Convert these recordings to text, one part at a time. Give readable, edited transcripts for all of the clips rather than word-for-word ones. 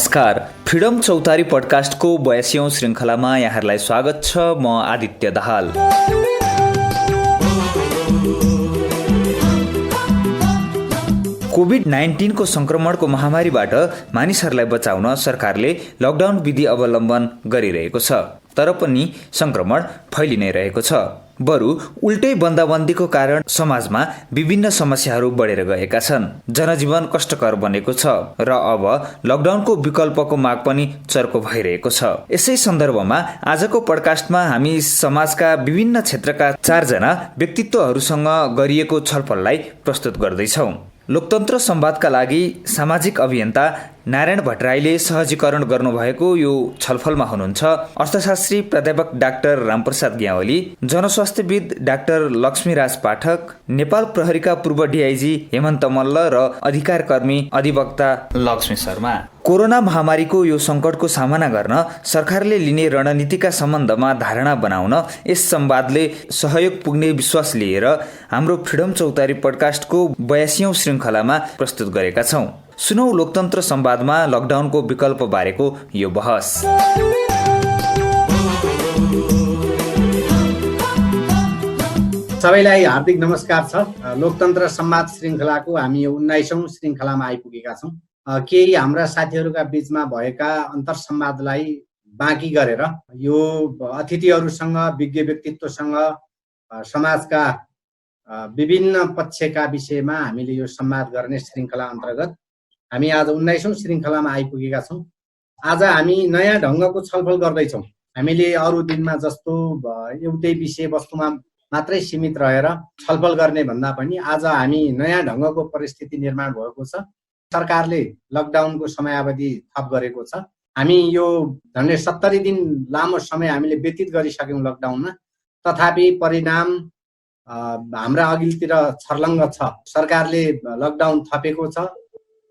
नमस्कार, फ्रिडम चौतारी पडकास्टको 82औं श्रृङ्खलामा यहाँहरूलाई स्वागत छ। म आदित्य दाहाल। कोभिड-19 को संक्रमणको महामारीबाट मानिसहरूलाई बचाउन सरकारले लकडाउन विधि अवलम्बन गरिरहेको छ। तर पनि संक्रमण फैलि नै रहेको छ। बरु उल्टै बन्दाबन्दीको कारण समाजमा विभिन्न समस्याहरू बढेर गएका छन्। जनजीवन कष्टकर बनेको छ र अब लकडाउनको विकल्पको माग पनि चर्को भइरहेको छ। यसै सन्दर्भमा आजको पडकास्टमा हामी समाजका विभिन्न क्षेत्रका 4 जना व्यक्तित्वहरूसँग गरिएको छलफललाई प्रस्तुत गर्दैछौँ। लोकतन्त्र संवादका लागि सामाजिक अभियन्ता नारायण भट्टराईले सहजीकरण गर्नुभएको यो छलफलमा हुनुहुन्छ अर्थशास्त्री प्राध्यापक डाक्टर रामप्रसाद ग्यावाली, जनस्वास्थ्यविद डाक्टर लक्ष्मीराज पाठक, नेपाल प्रहरीका पूर्व डिआइजी हेमन्त मल्ल र अधिकारकर्मी अधिवक्ता लक्ष्मी शर्मा। कोरोना महामारीको यो सङ्कटको सामना गर्न सरकारले लिने रणनीतिका सम्बन्धमा धारणा बनाउन यस संवादले सहयोग पुग्ने विश्वास लिएर हाम्रो फ्रिडम चौतारी पडकास्टको 82औं श्रृङ्खलामा प्रस्तुत गरेका छौँ। सुनौ लोकतन्त्र संवादमा लकडाउनको विकल्प बारेको यो बहस। सबैलाई हार्दिक नमस्कार छ। लोकतन्त्र संवाद श्रृङ्खलाको हामी 19औं श्रृङ्खलामा आइपुगेका छौँ। केही हाम्रा साथीहरूका बीचमा भएका अन्तर संवादलाई बाँकी गरेर यो अतिथिहरूसँग, विज्ञ व्यक्तित्वसँग, समाजका विभिन्न पक्षका विषयमा हामीले यो संवाद गर्ने श्रृङ्खला अन्तर्गत हामी आज 19औं श्रृङ्खलामा आइपुगेका छौँ। आज हामी नयाँ ढङ्गको छलफल गर्दैछौँ। हामीले अरू दिनमा जस्तो एउटै विषयवस्तुमा मात्रै सीमित रहेर छलफल गर्ने भन्दा पनि आज हामी नयाँ ढङ्गको परिस्थिति निर्माण भएको छ। सरकारले लकडाउनको समयावधि थप गरेको छ। हामी यो झन्डै 70 दिन लामो समय हामीले व्यतीत गरिसक्यौँ लकडाउनमा। तथापि परिणाम हाम्रा अघिल्तिर छर्लङ्ग छ। सरकारले लकडाउन थपेको छ।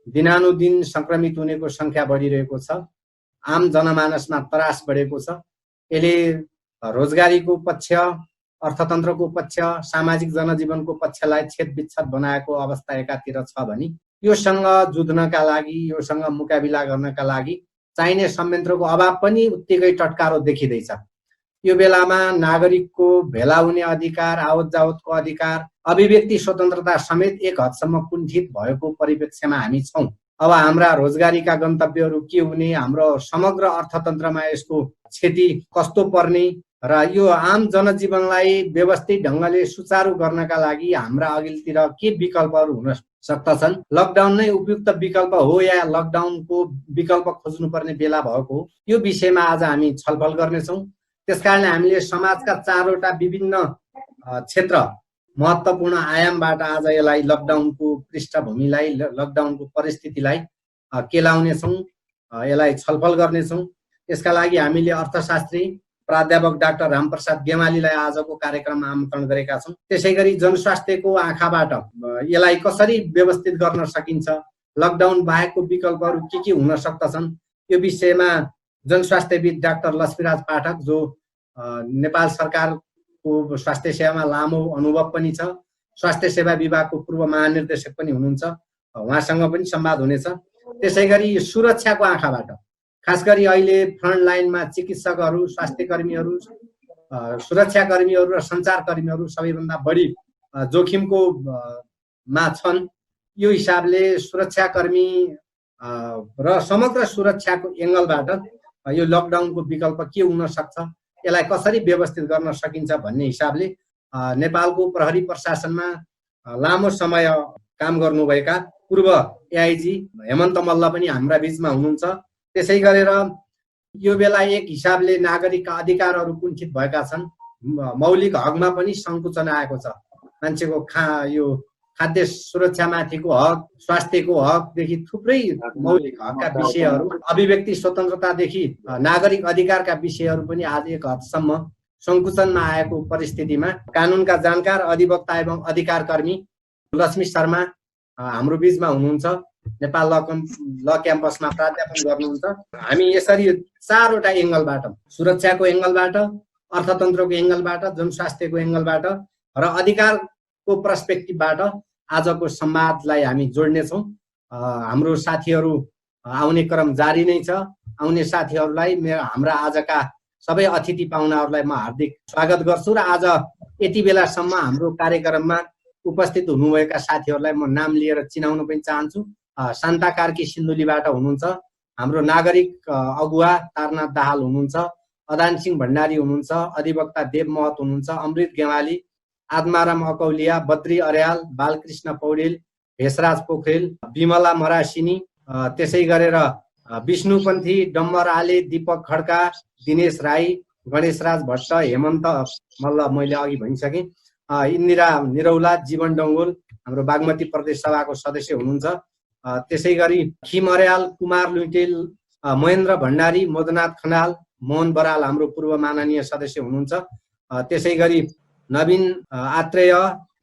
दिनानुदिन संक्रमित हुनेको संख्या बढिरहेको छ। आम जनमानसमा त्रास बढेको छ। यसले रोजगारीको पक्ष, अर्थतन्त्रको पक्ष, सामाजिक जनजीवनको पक्षलाई छेदविच्छेद बनाएको अवस्था एकातिर छ भने योसँग जुझ्नका लागि, योसँग मुकाबिला गर्नका लागि चाहिने संयन्त्रको अभाव पनि उत्तिकै टटकारो देखिँदैछ। यो बेलामा नागरिकको भेला हुने अधिकार, आवत जावतको अधिकार, अभिव्यक्ति स्वतन्त्रता समेत एक हदसम्म कुण्ठित भएको परिप्रेक्ष्यमा हामी छौँ। अब हाम्रा रोजगारीका गन्तव्यहरू के हुने, हाम्रो समग्र अर्थतन्त्रमा यसको क्षति कस्तो पर्ने र यो आम जनजीवनलाई व्यवस्थित ढङ्गले सुचारू गर्नका लागि हाम्रा अघिल्तिर के विकल्पहरू हुन सक्दछन्, लकडाउन नै उपयुक्त विकल्प हो या लकडाउनको विकल्प खोज्नुपर्ने बेला भएको हो, यो विषयमा आज हामी छलफल गर्नेछौँ। त्यसकारण हामीले समाजका 4वटा विभिन्न क्षेत्र, महत्त्वपूर्ण आयामबाट आज यसलाई लकडाउनको पृष्ठभूमिलाई, लकडाउनको परिस्थितिलाई केलाउनेछौँ, यसलाई छलफल गर्नेछौँ। यसका लागि हामीले अर्थशास्त्री प्राध्यापक डाक्टर रामप्रसाद गेवालीलाई आजको कार्यक्रममा आमन्त्रण गरेका छौँ। त्यसै गरी जनस्वास्थ्यको आँखाबाट यसलाई कसरी व्यवस्थित गर्न सकिन्छ, लकडाउन बाहेकको विकल्पहरू के हुन सक्दछन्, यो विषयमा जनस्वास्थ्यविद डाक्टर लक्ष्मीराज पाठक, जो नेपाल सरकारको स्वास्थ्य सेवामा लामो अनुभव पनि छ, स्वास्थ्य सेवा विभागको पूर्व महानिर्देशक पनि हुनुहुन्छ, उहाँसँग पनि संवाद हुनेछ। त्यसै गरी सुरक्षाको आँखाबाट, खास गरी अहिले फ्रन्ट लाइनमा चिकित्सकहरू, स्वास्थ्य कर्मीहरू, सुरक्षाकर्मीहरू र सञ्चारकर्मीहरू सबैभन्दा बढी जोखिमको मा छन्। यो हिसाबले सुरक्षाकर्मी र समग्र सुरक्षाको एङ्गलबाट यो लकडाउनको विकल्प के हुन सक्छ, यसलाई कसरी व्यवस्थित गर्न सकिन्छ भन्ने हिसाबले नेपालको प्रहरी प्रशासनमा लामो समय काम गर्नुभएका पूर्व एआइजी हेमन्त मल्ल पनि हाम्रा बीचमा हुनुहुन्छ। त्यसै गरेर यो बेला एक हिसाबले नागरिकका अधिकारहरू कुण्ठित भएका छन्। मौलिक हकमा पनि सङ्कुचन आएको छ। मान्छेको यो खाद्य सुरक्षामाथिको हक, स्वास्थ्यको हकदेखि थुप्रै मौलिक हकका विषयहरू, अभिव्यक्ति स्वतन्त्रतादेखि नागरिक अधिकारका विषयहरू पनि आज एक हदसम्म सङ्कुचनमा आएको परिस्थितिमा कानुनका जानकार अधिवक्ता एवं अधिकारकर्मी लक्ष्मी शर्मा हाम्रो बीचमा हुनुहुन्छ। नेपाल ल क्याम्पसमा प्राध्यापन गर्नुहुन्छ। हामी यसरी 4वटा एङ्गलबाट, सुरक्षाको एङ्गलबाट, अर्थतन्त्रको एङ्गलबाट, जनस्वास्थ्यको एङ्गलबाट र अधिकारको पर्सपेक्टिभबाट आजको संवादलाई हामी जोड्नेछौँ। हाम्रो साथीहरू आउने क्रम जारी नै छ। आउने साथीहरूलाई हाम्रा आजका सबै अतिथि पाहुनाहरूलाई म हार्दिक स्वागत गर्छु र आज यति बेलासम्म हाम्रो कार्यक्रममा उपस्थित हुनुभएका साथीहरूलाई म नाम लिएर चिनाउन पनि चाहन्छु। शान्ता कार्की सिन्धुलीबाट हुनुहुन्छ, हाम्रो नागरिक अगुवा तारनाथ दाहाल हुनुहुन्छ, अदान सिंह भण्डारी हुनुहुन्छ, अधिवक्ता देव महत हुनुहुन्छ, अमृत गेवाली, आत्माराम अकौलिया, बद्री अर्याल, बालकृष्ण पौडेल, भेषराज पोखरेल, विमला मरासिनी, त्यसै गरेर विष्णुपन्थी, डम्बर आले, दीपक खड्का, दिनेश राई, गणेशराज भट्ट, हेमन्त मल्ल मैले अघि भनिसकेँ, इन्दिरा निरौला, जीवन डङ्गोल हाम्रो बागमती प्रदेश सभाको सदस्य हुनुहुन्छ, त्यसै गरी खिम अर्याल, कुमार लुइटेल, महेन्द्र भण्डारी, मदनाथ खनाल, मोहन बराल हाम्रो पूर्व माननीय सदस्य हुनुहुन्छ, त्यसै गरी नवीन आत्रेय,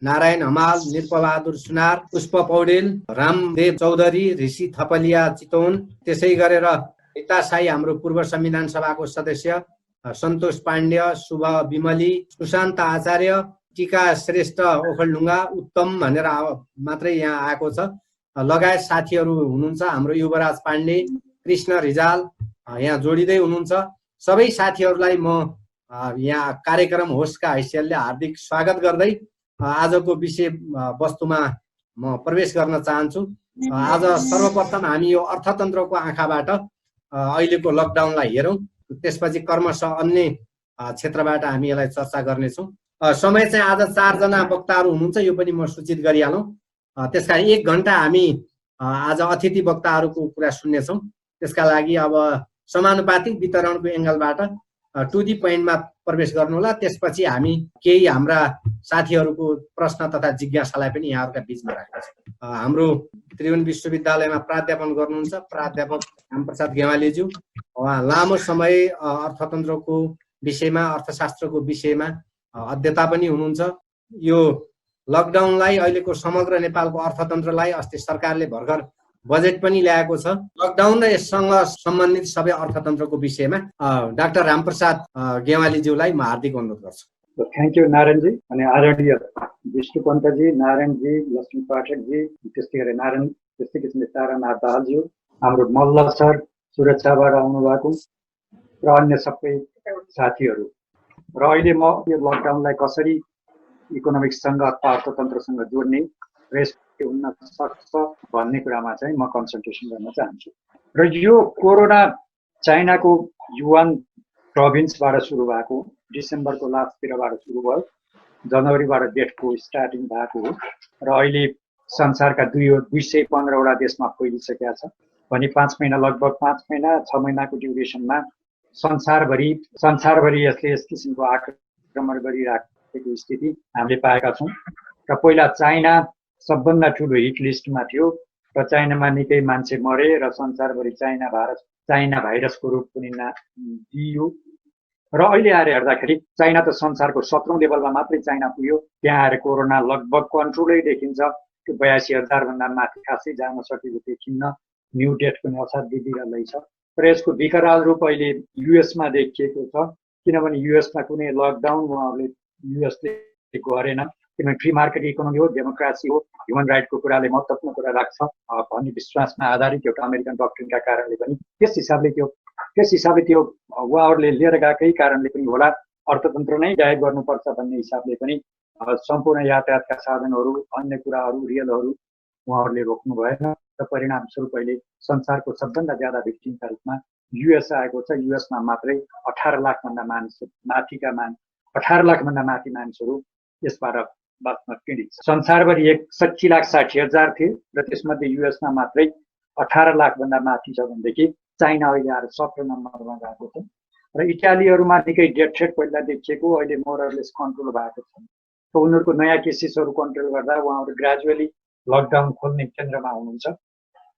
नारायण हमाल, निरपबहादुर सुनार, पुष्प पौडेल, रामदेव चौधरी, ऋषि थपलिया चितवन, त्यसै गरेर रीता साई हाम्रो पूर्व संविधान सभाको सदस्य, सन्तोष पाण्ड्य, शुभ विमली, सुशान्त आचार्य, टिका श्रेष्ठ ओखलढुङ्गा, उत्तम भनेर मात्रै यहाँ आएको छ, लगायत साथीहरू हुनुहुन्छ। हाम्रो युवराज पाण्डे, कृष्ण रिजाल यहाँ जोडिँदै हुनुहुन्छ। सबै साथीहरूलाई म यहाँ कार्यक्रम होस्टका हैसियतले हार्दिक स्वागत गर्दै आजको विषय वस्तुमा म प्रवेश गर्न चाहन्छु। आज सर्वप्रथम हामी यो अर्थतन्त्रको आँखाबाट अहिलेको लकडाउनलाई हेरौँ, त्यसपछि क्रमशः अन्य क्षेत्रबाट हामी यसलाई चर्चा गर्नेछौँ। समय चाहिँ आज 4 जना वक्ताहरू हुनुहुन्छ, यो पनि म सूचित गरिहालौँ। त्यसका 1 घण्टा हामी आज अतिथि वक्ताहरूको कुरा सुन्नेछौँ। त्यसका लागि अब समानुपातिक वितरणको एङ्गलबाट टु दि पोइन्टमा प्रवेश गर्नुहोला। त्यसपछि हामी केही हाम्रा साथीहरूको प्रश्न तथा जिज्ञासालाई पनि यहाँहरूका बिचमा राख्नेछौँ। हाम्रो त्रिभुवन विश्वविद्यालयमा प्राध्यापन गर्नुहुन्छ प्राध्यापक रामप्रसाद गेवालीज्यू। उहाँ लामो समय अर्थतन्त्रको विषयमा, अर्थशास्त्रको विषयमा अध्येता पनि हुनुहुन्छ। यो लकडाउनलाई, अहिलेको समग्र नेपालको अर्थतन्त्रलाई अस्ति सरकारले भर्खर बजेट पनि ल्याएको छ। लकडाउन र यससँग सम्बन्धित सबै अर्थतन्त्रको विषयमा डाक्टर रामप्रसाद गेवालीज्यूलाई म हार्दिक अनुरोध गर्छु। Thank you Narayanji. अनि आदरणीय विष्णु पन्तजी, नारायणजी, लक्ष्मी पाठकजी, त्यस्तै गरी त्यस्तै किसिमले तारानाथ दाहालज्यू, हाम्रो मल्ल सर सुरक्षाबाट आउनुभएको र अन्य सबै साथीहरू, र अहिले म यो लकडाउनलाई कसरी इकोनोमिक्ससँग अथवा अर्थतन्त्रसँग जोड्ने र यसले हुन सक्छ भन्ने कुरामा चाहिँ म कन्सल्टेसन गर्न चाहन्छु। र यो कोरोना चाइनाको युहान प्रोभिन्सबाट सुरु भएको, डिसेम्बरको लास्टतिरबाट सुरु भयो, जनवरीबाट डेटको स्टार्टिङ भएको हो र अहिले संसारका 215वटा देशमा फैलिसकेका छ। भने 5 महिना, लगभग 5 महिना 6 महिनाको ड्युरेसनमा संसारभरि यसले यस किसिमको आक्रमण गरिराखेको स्थिति हामीले पाएका छौँ। र पहिला चाइना सबभन्दा ठुलो हिट लिस्टमा थियो र चाइनामा निकै मान्छे मरे र संसारभरि चाइना भाइरसको रूप पनि दिइयो। र अहिले आएर हेर्दाखेरि चाइना त संसारको 17औं लेभलमा मात्रै चाइना पुग्यो। त्यहाँ आएर कोरोना लगभग कन्ट्रोलै देखिन्छ। त्यो 82,000 भन्दा माथि खासै जान सकेको देखिन्न। न्यू डेट पनि असाध्यै बिग्रदैछ र यसको विकराल रूप अहिले युएसमा देखिएको छ। किनभने युएसमा कुनै लकडाउन उहाँहरूले युएसले गरेन, किनभने फ्री मार्केट इकोनोमी हो, डेमोक्रेसी हो, ह्युमन राइटको कुराले महत्त्वपूर्ण कुरा राख्छ भन्ने विश्वासमा आधारित एउटा अमेरिकन डक्ट्रिनका कारणले पनि त्यस हिसाबले त्यो उहाँहरूले लिएर गएकै कारणले पनि होला अर्थतन्त्र नै गायब गर्नुपर्छ भन्ने हिसाबले पनि सम्पूर्ण यातायातका साधनहरू, अन्य कुराहरू, रेलहरू उहाँहरूले रोक्नु भएन र परिणामस्वरूप अहिले संसारको सबभन्दा ज्यादा भिक्टिमका रूपमा युएस आएको छ। युएसमा मात्रै 18 लाख भन्दा माथि मानिसहरू यसबाट बाँच्न पीडित छ। संसारभरि 61,60,000 थिए र त्यसमध्ये युएसमा मात्रै 18 लाख भन्दा माथि छ भनेदेखि चाइना अहिले आएर 17 नम्बरमा गएको छ। र इटालीहरूमा निकै डेथ रेट पहिला देखिएको, अहिले मोरलेस कन्ट्रोल भएको छ। उनीहरूको नयाँ केसेसहरू कन्ट्रोल गर्दा उहाँहरू ग्रेजुअली लकडाउन खोल्ने केन्द्रमा हुनुहुन्छ।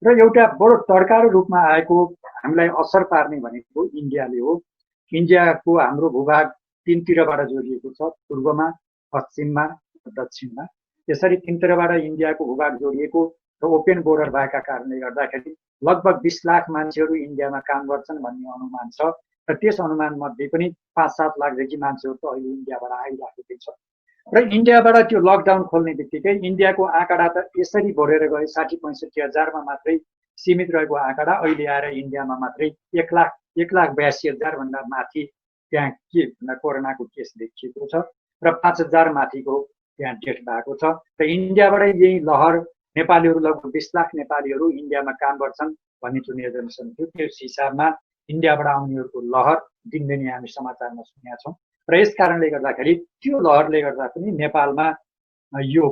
र एउटा बडो तड्कारो रूपमा आएको हामीलाई असर पार्ने भनेको इन्डियाले हो। इन्डियाको हाम्रो भूभाग 3तिरबाट जोडिएको छ, पूर्वमा, पश्चिममा, दक्षिणमा। यसरी 3तिरबाट इन्डियाको भूभाग जोडिएको र ओपेन बोर्डर भएका कारणले गर्दाखेरि लगभग 20 लाख मान्छेहरू इन्डियामा काम गर्छन् भन्ने अनुमान छ। र त्यस अनुमान मध्ये पनि 5-7 लाखदेखि मान्छेहरू त अहिले इन्डियाबाट आइराखेकै छ। र इन्डियाबाट त्यो लकडाउन खोल्ने बित्तिकै इन्डियाको आँकडा त यसरी बढेर गए 60-65 हजारमा मात्रै सीमित रहेको आँकडा अहिले आएर इन्डियामा मात्रै 1,82,000 भन्दा माथि त्यहाँ के भन्दा कोरोनाको केस देखिएको छ र 5,000 माथिको त्यहाँ डेथ भएको छ र इन्डियाबाट यही लहर नेपालीहरू लगभग 20 लाख नेपालीहरू इन्डियामा काम गर्छन् भन्ने जुन एजम्सन थियो त्यस हिसाबमा इन्डियाबाट आउनेहरूको लहर दिनदिनै हामी समाचारमा सुनेका छौँ र यस कारणले गर्दाखेरि त्यो लहरले गर्दा पनि नेपालमा यो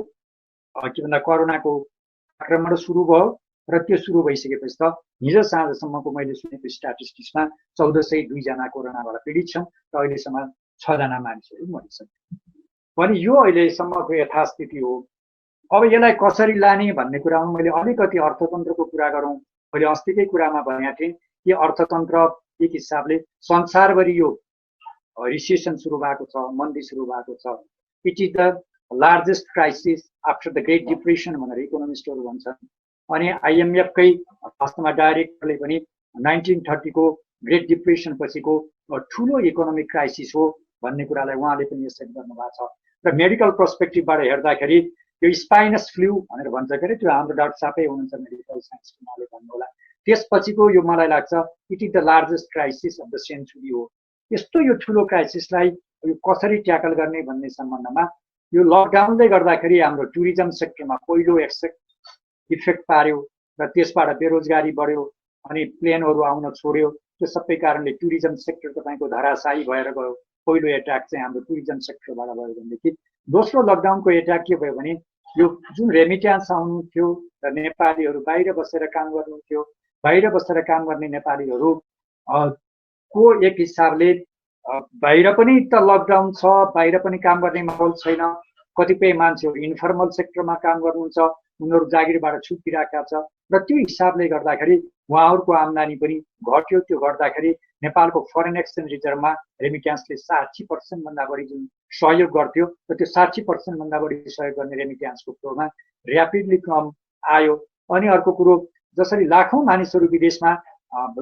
के भन्दा कोरोनाको आक्रमण सुरु भयो र त्यो सुरु भइसकेपछि त हिजो साँझसम्मको मैले सुनेको स्ट्याटिस्टिक्समा 1402 जना कोरोनाबाट पीडित छौँ र अहिलेसम्म 6 जना मानिसहरू मरिसके पनि यो अहिलेसम्मको यथास्थिति हो। अब यसलाई कसरी लाने भन्ने कुरामा मैले अलिकति अर्थतन्त्रको कुरा गरौँ। मैले अस्तिकै कुरामा भनेको थिएँ कि अर्थतन्त्र एक हिसाबले संसारभरि यो रिसेसन सुरु भएको छ, मन्दी सुरु भएको छ। It is the largest crisis after the great depression भनेर इकोनोमिस्टहरू भन्छन्। अनि आइएमएफकै वास्तवमा डाइरेक्टरले पनि 1930 को ग्रेट डिप्रेसन पछिको ठुलो इकोनोमिक क्राइसिस हो भन्ने कुरालाई उहाँले पनि एक्सेप्ट गर्नुभएको छ। र मेडिकल पर्सपेक्टिभबाट हेर्दाखेरि यो स्पाइनस फ्लू भनेर भन्छ के अरे, त्यो हाम्रो डाक्टर साहबै हुनुहुन्छ मेडिकल साइन्सको, उहाँले भन्नुहोला। त्यसपछिको यो मलाई लाग्छ it is the largest crisis of the century हो। यस्तो यो ठुलो क्राइसिसलाई यो कसरी ट्याकल गर्ने भन्ने सम्बन्धमा यो लकडाउनले गर्दाखेरि हाम्रो टुरिज्म सेक्टरमा पहिलो इफेक्ट पार्यो र त्यसबाट बेरोजगारी बढ्यो अनि प्लेनहरू आउन छोड्यो। त्यो सबै कारणले टुरिज्म सेक्टर तपाईँको धराशायी भएर गयो। पहिलो एट्याक चाहिँ हाम्रो टुरिज्म सेक्टरबाट भयो भनेदेखि दोस्रो लकडाउनको एट्याक के भयो भने यो जुन रेमिट्यान्स आउनुहुन्थ्यो र नेपालीहरू बाहिर बसेर काम गर्नुहुन्थ्यो, बाहिर बसेर काम गर्ने नेपालीहरू को एक हिसाबले बाहिर पनि त लकडाउन छ, बाहिर पनि काम गर्ने माहौल छैन। कतिपय मान्छेहरू इन्फर्मल सेक्टरमा काम गर्नुहुन्छ, उनीहरू जागिरबाट छुटिरहेका छ र त्यो हिसाबले गर्दाखेरि उहाँहरूको आम्दानी पनि घट्यो। त्यो घट्दाखेरि नेपालको फरेन एक्सचेन्ज रिजर्भमा रेमिट्यान्सले 60% भन्दा बढी जुन सहयोग गर्थ्यो र त्यो 60% भन्दा बढी सहयोग गर्ने रेमिट्यान्सको फ्लोमा ऱ्यापिडली कम आयो। अनि अर्को कुरो, जसरी लाखौँ मानिसहरू विदेशमा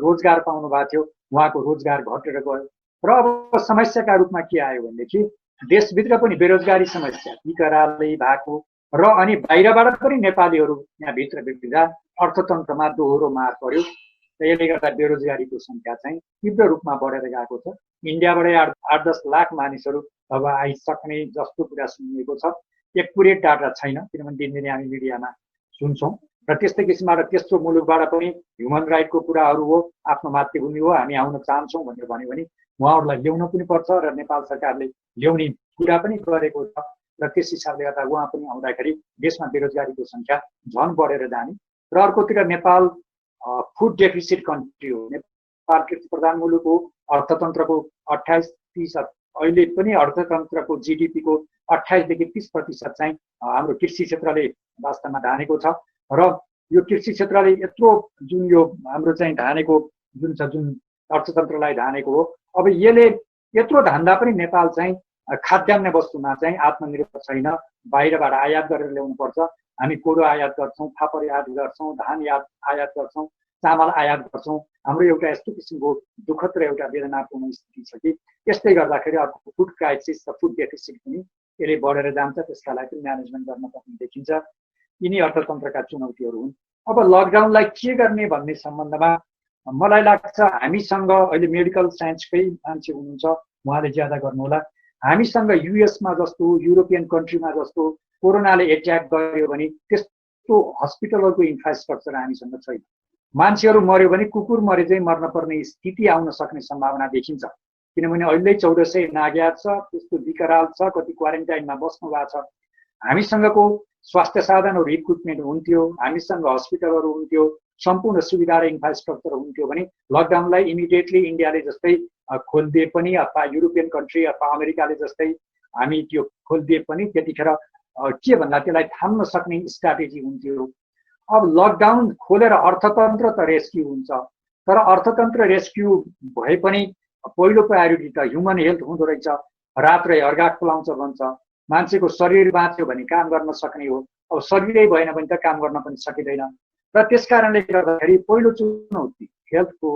रोजगार पाउनु भएको थियो, उहाँको रोजगार घटेर गयो। र अब समस्याका रूपमा के आयो भनेदेखि देशभित्र पनि बेरोजगारी समस्या विकरालै भएको र अनि बाहिरबाट पनि नेपालीहरू यहाँ भित्र भित्रिँदा अर्थतन्त्रमा दोहोरो मार पर्यो र यसले गर्दा बेरोजगारीको सङ्ख्या चाहिँ तीव्र रूपमा बढेर गएको छ। इन्डियाबाटै 8-10 लाख मानिसहरू अब आइसक्ने जस्तो कुरा सुनिएको छ। एक्युरेट डाटा छैन, किनभने दिनदिनै हामी मिडियामा सुन्छौँ र त्यस्तै किसिमबाट त्यस्तो मुलुकबाट पनि ह्युमन राइटको कुराहरू हो, आफ्नो मातृभूमि हो, हामी आउन चाहन्छौँ भनेर भन्यो भने उहाँहरूलाई ल्याउन पनि पर्छ र नेपाल सरकारले ल्याउने कुरा पनि गरेको छ र त्यस हिसाबले गर्दा उहाँ पनि आउँदाखेरि देशमा बेरोजगारीको सङ्ख्या झन बढेर जाने। र अर्कोतिर नेपाल फुड डेफिसिट कन्ट्री हो, नेपाल कृषि प्रधान मुलुक हो। अर्थतन्त्रको 28% अहिले पनि अर्थतन्त्रको जिडिपीको 28 देखि 30% चाहिँ हाम्रो कृषि क्षेत्रले वास्तवमा धानेको छ र यो कृषि क्षेत्रले यत्रो जुन यो हाम्रो चाहिँ धानेको जुन छ, जुन अर्थतन्त्रलाई धानेको हो, अब यसले यत्रो धान्दा पनि नेपाल चाहिँ खाद्यान्न वस्तुमा चाहिँ आत्मनिर्भर छैन, बाहिरबाट आयात गरेर ल्याउनु पर्छ। हामी कोदो आयात गर्छौँ, फापर आयात गर्छौँ, धान आयात गर्छौँ, चामल आयात गर्छौँ। हाम्रो एउटा यस्तो किसिमको दुःखद र एउटा वेदनापूर्ण स्थिति छ कि यसले गर्दाखेरि अर्को फुड क्राइसिस र फुड डेफिसिट पनि यसले बढेर जान्छ। त्यसका लागि पनि म्यानेजमेन्ट गर्न पर्ने देखिन्छ। यिनी अर्थतन्त्रका चुनौतीहरू हुन्। अब लकडाउनलाई के गर्ने भन्ने सम्बन्धमा मलाई लाग्छ हामीसँग अहिले मेडिकल साइन्सकै मान्छे हुनुहुन्छ, उहाँले ज्यादा गर्नुहोला। हामीसँग युएसमा जस्तो, युरोपियन कन्ट्रीमा जस्तो कोरोनाले एट्याक गर्यो भने त्यस्तो हस्पिटलहरूको इन्फ्रास्ट्रक्चर हामीसँग छैन। मान्छेहरू मर्यो भने कुकुर मरे चाहिँ मर्न पर्ने स्थिति आउन सक्ने सम्भावना देखिन्छ, किनभने अहिले 1400 नाग्या छ, त्यस्तो विकराल छ, कति क्वारेन्टाइनमा बस्नु भएको छ। हामीसँगको स्वास्थ्य साधनहरू इक्विपमेन्ट हुन्थ्यो, हामीसँग हस्पिटलहरू हुन्थ्यो, सम्पूर्ण सुविधा र इन्फ्रास्ट्रक्चर हुन्थ्यो भने लकडाउनलाई इमिडिएटली इन्डियाले जस्तै खोलिदिए पनि अथवा युरोपियन कन्ट्री अथवा अमेरिकाले जस्तै हामी त्यो खोलिदिए पनि त्यतिखेर के भन्दा त्यसलाई थाम्न सक्ने स्ट्राटेजी हुन्थ्यो। अब लकडाउन खोलेर अर्थतन्त्र त रेस्क्यु हुन्छ, तर अर्थतन्त्र रेस्क्यु भए पनि पहिलो प्रायोरिटी त ह्युमन हेल्थ हुँदो रहेछ। रात्रै अर्घा खुलाउँछ भन्छ, मान्छेको शरीर बाँच्यो भने काम गर्न सक्ने हो, अब शरीरै भएन भने त काम गर्न पनि सकिँदैन। र त्यस कारणले गर्दाखेरि पहिलो चुनौती हेल्थको,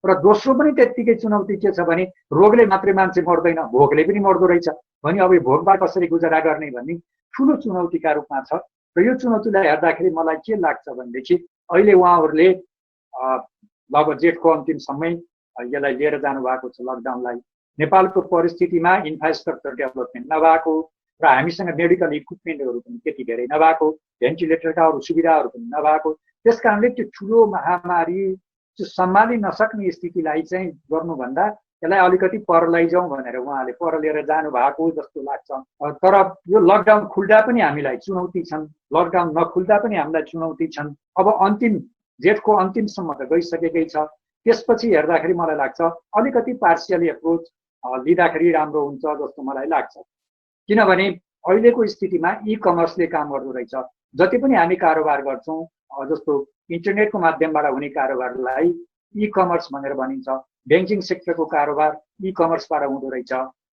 र दोस्रो पनि त्यत्तिकै चुनौती के छ भने रोगले मात्रै मान्छे मर्दैन, भोकले पनि मर्दो रहेछ भने अब भोकबाट कसरी गुजारा गर्ने भन्ने ठुलो चुनौतीका रूपमा छ। र यो चुनौतीलाई हेर्दाखेरि मलाई के लाग्छ भनेदेखि अहिले उहाँहरूले लगभग जेठको अन्तिमसम्मै यसलाई लिएर जानु भएको छ लकडाउनलाई। नेपालको परिस्थितिमा इन्फ्रास्ट्रक्चर डेभलपमेन्ट नभएको र हामीसँग मेडिकल इक्विपमेन्टहरू पनि त्यति धेरै नभएको, भेन्टिलेटरका अरू सुविधाहरू पनि नभएको, त्यस कारणले त्यो ठुलो महामारी सम्हालि नसक्ने स्थितिलाई चाहिँ गर्नुभन्दा यसलाई अलिकति पर लैजाउँ भनेर उहाँले पर लिएर जानु भएको जस्तो लाग्छ। तर यो लकडाउन खुल्दा पनि हामीलाई चुनौती छन्, लकडाउन नखुल्दा पनि हामीलाई चुनौती छन्। अब अन्तिम जेठको अन्तिमसम्म त गइसकेकै छ, त्यसपछि हेर्दाखेरि मलाई लाग्छ अलिकति पार्सियली एप्रोच लिँदाखेरि राम्रो हुन्छ जस्तो मलाई लाग्छ। किनभने अहिलेको स्थितिमा इ कमर्सले काम गर्दो रहेछ। जति पनि हामी कारोबार गर्छौँ जस्तो इन्टरनेटको माध्यमबाट हुने कारोबारलाई इ कमर्स भनेर भनिन्छ। ब्याङ्किङ सेक्टरको कारोबार इ कमर्सबाट हुँदो रहेछ।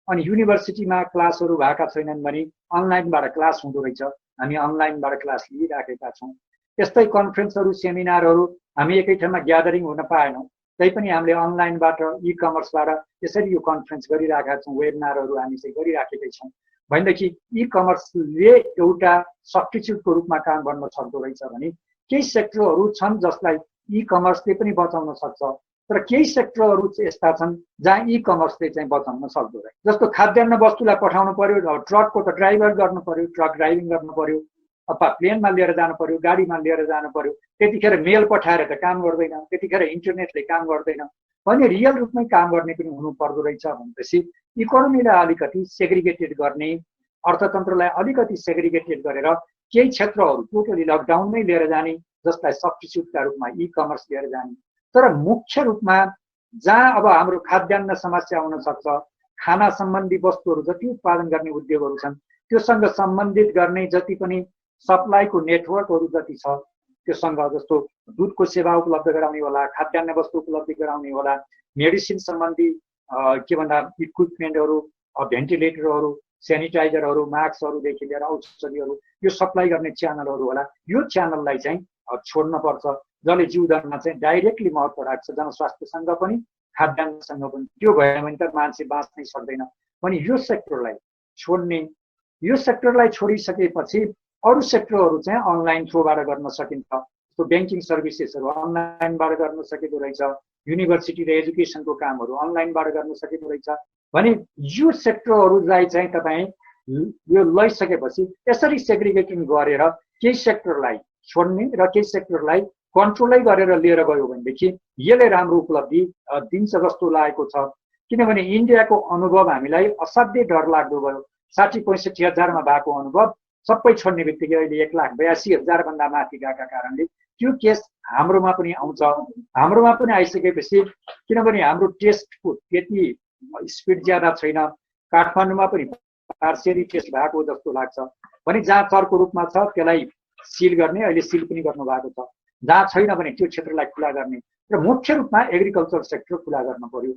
अनि युनिभर्सिटीमा क्लासहरू भएका छैनन् भने अनलाइनबाट क्लास हुँदो रहेछ, हामी अनलाइनबाट क्लास लिइराखेका छौँ। यस्तै कन्फरेन्सहरू सेमिनारहरू हामी एकै ठाउँमा ग्यादरिङ हुन पाएनौँ, तैपनि हामीले अनलाइनबाट इ कमर्सबाट यसरी यो कन्फरेन्स गरिरहेका छौँ, वेबिनारहरू हामी चाहिँ गरिराखेकै छौँ। भनेदेखि इ कमर्सले एउटा सब्स्टिट्युटको रूपमा काम गर्न सक्दो रहेछ भने केही सेक्टरहरू छन् जसलाई इ कमर्सले पनि बचाउन सक्छ, तर केही सेक्टरहरू यस्ता छन् जहाँ इ कमर्सले चाहिँ बचाउन सक्दो रहेछ। जस्तो खाद्यान्न वस्तुलाई पठाउनु पर्यो, ट्रकको त ड्राइभर गर्नु पर्यो, ट्रक ड्राइभिङ गर्नु पर्यो, अथवा प्लेनमा लिएर जानु पर्यो, गाडीमा लिएर जानु पर्यो, त्यतिखेर मेल पठाएर त काम गर्दैन, त्यतिखेर इन्टरनेटले काम गर्दैन भने रियल रूपमै काम गर्ने पनि हुनु पर्दो रहेछ। भनेपछि इकोनोमीलाई अलिकति सेग्रिगेटेड गर्ने, अर्थतन्त्रलाई अलिकति सेग्रिगेटेड गरेर केही क्षेत्रहरू टोटली लकडाउनमै लिएर जाने, जसलाई सब्स्टिट्युटका रूपमा इ कमर्स लिएर जाने। तर मुख्य रूपमा जहाँ अब हाम्रो खाद्यान्न समस्या हुन सक्छ, खाना सम्बन्धी वस्तुहरू जति उत्पादन गर्ने उद्योगहरू छन् त्योसँग सम्बन्धित गर्ने जति पनि सप्लाईको नेटवर्कहरू जति छ त्योसँग, जस्तो दुधको सेवा उपलब्ध गराउने होला, खाद्यान्न वस्तु उपलब्ध गराउने होला, मेडिसिन सम्बन्धी के भन्दा इक्विपमेन्टहरू, भेन्टिलेटरहरू, सेनिटाइजरहरू, मास्कहरूदेखि लिएर औषधिहरू, यो सप्लाई गर्ने च्यानलहरू होला। यो च्यानललाई चाहिँ छोड्न पर्छ, जसले जीवनमा चाहिँ डाइरेक्टली महत्त्व राख्छ, जनस्वास्थ्यसँग पनि खाद्यान्नसँग पनि। त्यो भएन भने त मान्छे बाँच्नै सक्दैन। भने यो सेक्टरलाई छोड्ने, यो सेक्टरलाई छोडिसकेपछि अरू सेक्टरहरू चाहिँ अनलाइन थ्रुबाट गर्न सकिन्छ। जस्तो ब्याङ्किङ सर्भिसेसहरू अनलाइनबाट गर्न सकिँदो रहेछ, युनिभर्सिटी र एजुकेसनको कामहरू अनलाइनबाट गर्न सकिँदो रहेछ। भने यो सेक्टरहरूलाई चाहिँ तपाईँ यो लैसकेपछि यसरी सेग्रिगेटिङ गरेर केही सेक्टरलाई छोड्ने र केही सेक्टरलाई कन्ट्रोलै गरेर लिएर गयो भनेदेखि यसले राम्रो उपलब्धि दिन्छ जस्तो लागेको छ। किनभने इन्डियाको अनुभव हामीलाई असाध्यै डर लाग्दो भयो। 60-65 हजारमा भएको अनुभव सबै छोड्ने बित्तिकै अहिले 1,82,000 भन्दा माथि गएका कारणले त्यो केस हाम्रोमा पनि आउँछ। हाम्रोमा पनि आइसकेपछि किनभने हाम्रो टेस्टको त्यति स्पिड ज्यादा छैन, काठमाडौँमा पनि पार्सियली टेस्ट भएको जस्तो लाग्छ। भने जहाँ चर्को रूपमा छ त्यसलाई सिल गर्ने, अहिले सिल पनि गर्नु भएको छ। जहाँ छैन भने त्यो क्षेत्रलाई खुला गर्ने र मुख्य रूपमा एग्रिकल्चर सेक्टर खुला गर्न पर्यो।